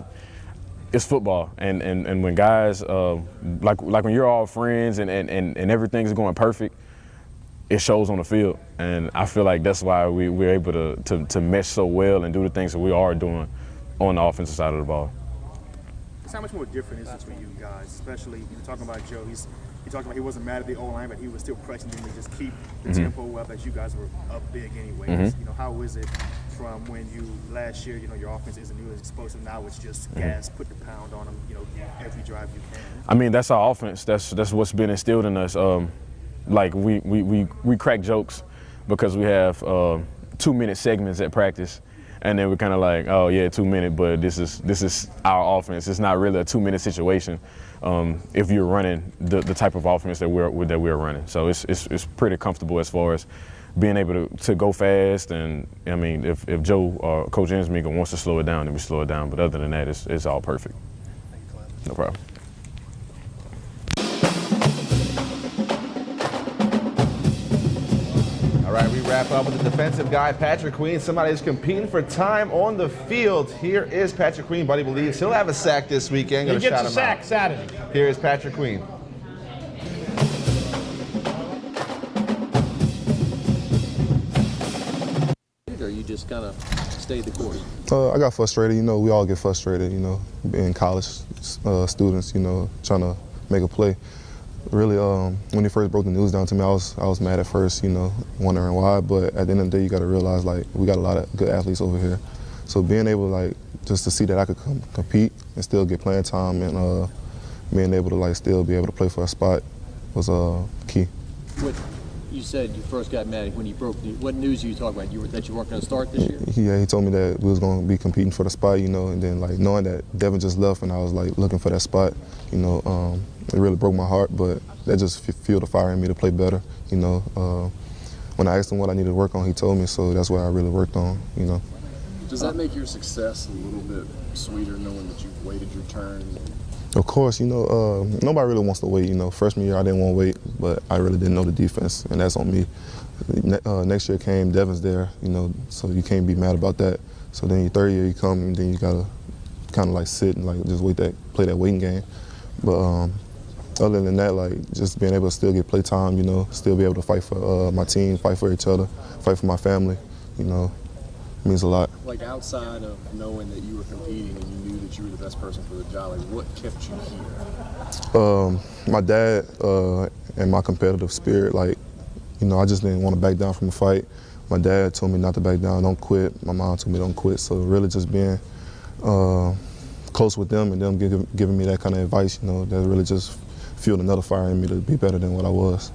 it's football, and when guys, like when you're all friends and everything's going perfect, it shows on the field. And I feel like that's why we're able to mesh so well and do the things that we are doing on the offensive side of the ball. So how much more different is this for you guys, especially you're talking about Joe? You talked about he wasn't mad at the O-line, but he was still pressing them to just keep the tempo up as you guys were up big anyways. How is it from when you last year, your offense isn't nearly as explosive, now it's just gas, put the pound on them, every drive you can? I mean, that's our offense. That's what's been instilled in us. Like we crack jokes because we have 2-minute segments at practice. And then we're kind of like, oh yeah, 2 minutes, but this is our offense. It's not really a 2-minute situation if you're running the type of offense that we're running. So it's pretty comfortable as far as being able to go fast. And I mean, if Joe or Coach Ensminger wants to slow it down, then we slow it down. But other than that, it's all perfect. Thank you, Clive. No problem. All right, we wrap up with the defensive guy, Patrick Queen, somebody who's competing for time on the field. Here is Patrick Queen. Buddy believes he'll have a sack this weekend. He gets a sack Saturday. Here is Patrick Queen. Or you just kind of stayed the course? I got frustrated. We all get frustrated, being college students, trying to make a play. Really, when he first broke the news down to me, I was mad at first, wondering why. But at the end of the day, you got to realize, like, we got a lot of good athletes over here. So being able, like, just to see that I could compete and still get playing time and being able to, like, still be able to play for a spot was key. You said you first got mad when you broke the. What news are you talking about? That you weren't going to start this year? Yeah, he told me that we was going to be competing for the spot, and then, like, knowing that Devin just left and I was, like, looking for that spot, it really broke my heart, but that just fueled the fire in me to play better, When I asked him what I needed to work on, he told me, so that's what I really worked on, Does that make your success a little bit sweeter knowing that you've waited your turn? Of course, nobody really wants to wait, Freshman year I didn't want to wait, but I really didn't know the defense, and that's on me. Next year came, Devin's there, so you can't be mad about that. So then your third year you come, and then you got to kind of like sit and like just play that waiting game. But other than that, like just being able to still get play time, still be able to fight for my team, fight for each other, fight for my family, means a lot. Like outside of knowing that you were competing and you knew that you were the best person for the job, like what kept you here? My dad and my competitive spirit, like, I just didn't want to back down from a fight. My dad told me not to back down, don't quit. My mom told me don't quit. So really just being close with them and them giving me that kind of advice, that really just fueled another fire in me to be better than what I was.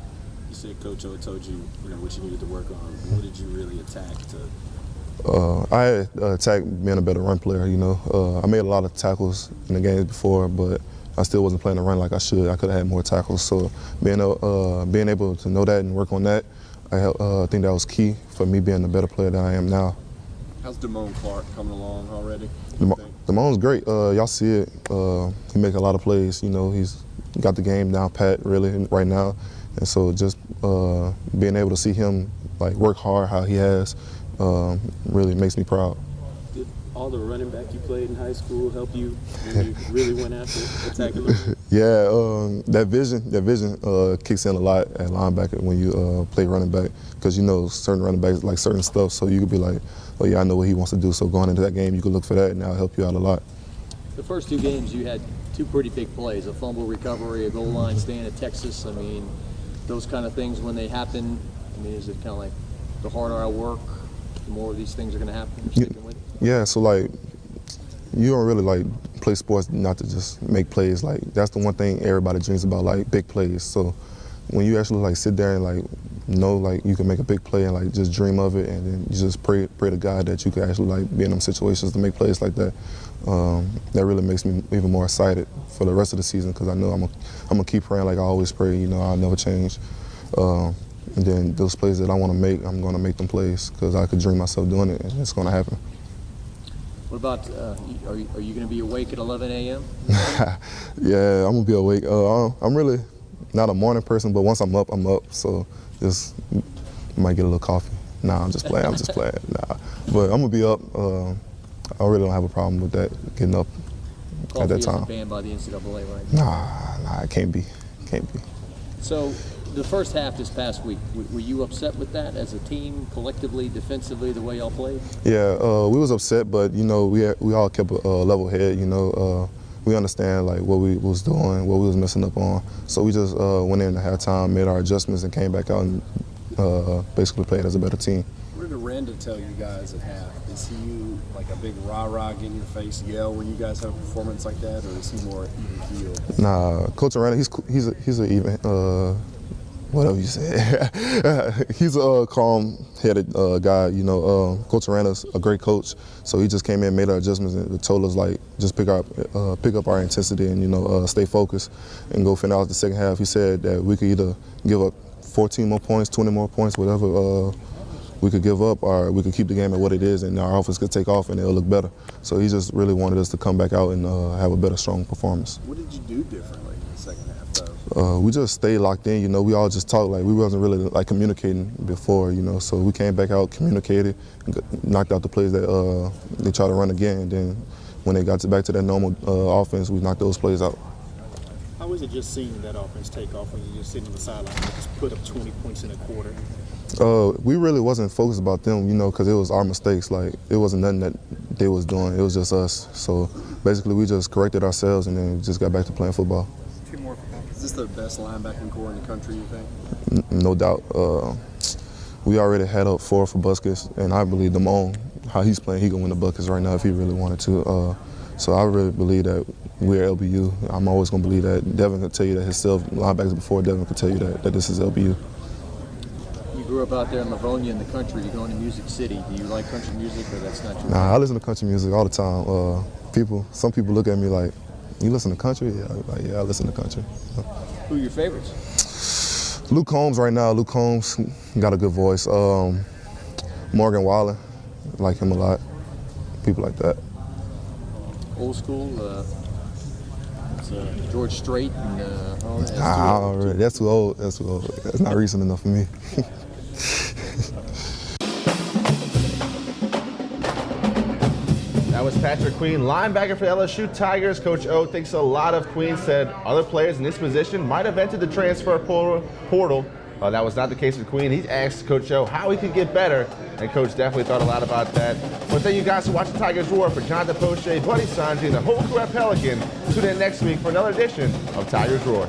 You said Coach O told you, what you needed to work on. What did you really attack to? I had attacked being a better run player, I made a lot of tackles in the games before, but I still wasn't playing the run like I should. I could have had more tackles. So being able to know that and work on that, I think that was key for me being the better player that I am now. How's Damone Clark coming along already? Damone's great. Y'all see it. He makes a lot of plays. He's got the game down pat really right now. And so just being able to see him like work hard how he has really makes me proud. Did all the running back you played in high school help you when you really went after attacking them? Yeah, that vision kicks in a lot at linebacker when you play running back, because certain running backs like certain stuff, so you could be like, oh yeah, I know what he wants to do, so going into that game you could look for that and that'll help you out a lot. The first 2 games, you had 2 pretty big plays, a fumble recovery, a goal line stand at Texas. I mean, those kind of things, when they happen, I mean, is it kind of like the harder I work, the more of these things are going to happen? Yeah, so like, you don't really like play sports not to just make plays. Like, that's the one thing everybody dreams about, like big plays. So when you actually like sit there and like know like you can make a big play and like just dream of it, and then you just pray to God that you can actually like be in them situations to make plays like that. That really makes me even more excited for the rest of the season, because I know I'm gonna keep praying like I always pray. You know, I'll never change. And then those plays that I want to make, I'm gonna make them plays, because I could dream myself doing it, and it's gonna happen. What about, are you going to be awake at 11 a.m.? Yeah, I'm gonna be awake. I'm really not a morning person, but once I'm up, I'm up. So just might get a little coffee. Nah, I'm just playing. Nah, but I'm gonna be up. I really don't have a problem with that, getting up at that time. Coffee isn't banned by the NCAA, right? Nah, it can't be. So the first half this past week, were you upset with that as a team, collectively, defensively, the way y'all played? Yeah, we was upset, but you know, we all kept a level head. You know, we understand like what we was doing, what we was messing up on. So we just went in at halftime, made our adjustments, and came back out and basically played as a better team. What did Aranda tell you guys at half? Is he like a big rah-rah, get in your face, yell when you guys have a performance like that, or is he more even keeled? Nah, Coach Aranda, he's an even. Whatever you say. He's a calm-headed guy. You know, Coach Aranda's a great coach, so he just came in, made our adjustments, and told us like just pick up our intensity and, you know, stay focused and go finish out the second half. He said that we could either give up 14 more points, 20 more points, whatever we could give up, or we could keep the game at what it is, and our offense could take off and it'll look better. So he just really wanted us to come back out and have a better, strong performance. What did you do differently in the second half, though? We just stayed locked in. You know, we all just talked, like we wasn't really like communicating before, you know. So we came back out, communicated, knocked out the plays that they tried to run again. And then when they got back to that normal offense, we knocked those plays out. How is it just seeing that offense take off when you're just sitting on the sideline and just put up 20 points in a quarter? We really wasn't focused about them, you know, because it was our mistakes. Like, it wasn't nothing that they was doing. It was just us. So basically, we just corrected ourselves and then just got back to playing football. Is this the best linebacking core in the country, you think? No doubt. We already had up 4 for Buskis, and I believe Damone, how he's playing, he can win the Buckets right now if he really wanted to. So I really believe that we're LBU. I'm always going to believe that. Devin can tell you that himself. Linebackers before Devin can tell you that this is LBU. You grew up out there in Livonia in the country. You're going to Music City. Do you like country music, or that's not your Nah, I listen to country music all the time. Some people look at me like, you listen to country? Yeah, I listen to country. Who are your favorites? Luke Combs right now. Luke Combs got a good voice. Morgan Wallen, like him a lot. People like that. Old school, George Strait and all that. That's too old. That's not recent enough for me. That was Patrick Queen, linebacker for the LSU Tigers. Coach O thinks a lot of Queen, said other players in this position might have entered the transfer portal. That was not the case with Queen. He asked Coach O how he could get better, and Coach definitely thought a lot about that. But thank you guys for watching Tigers Roar. For Jonathan Poche, Buddy Sanji, and the whole crew at Pelican. Tune in next week for another edition of Tigers Roar.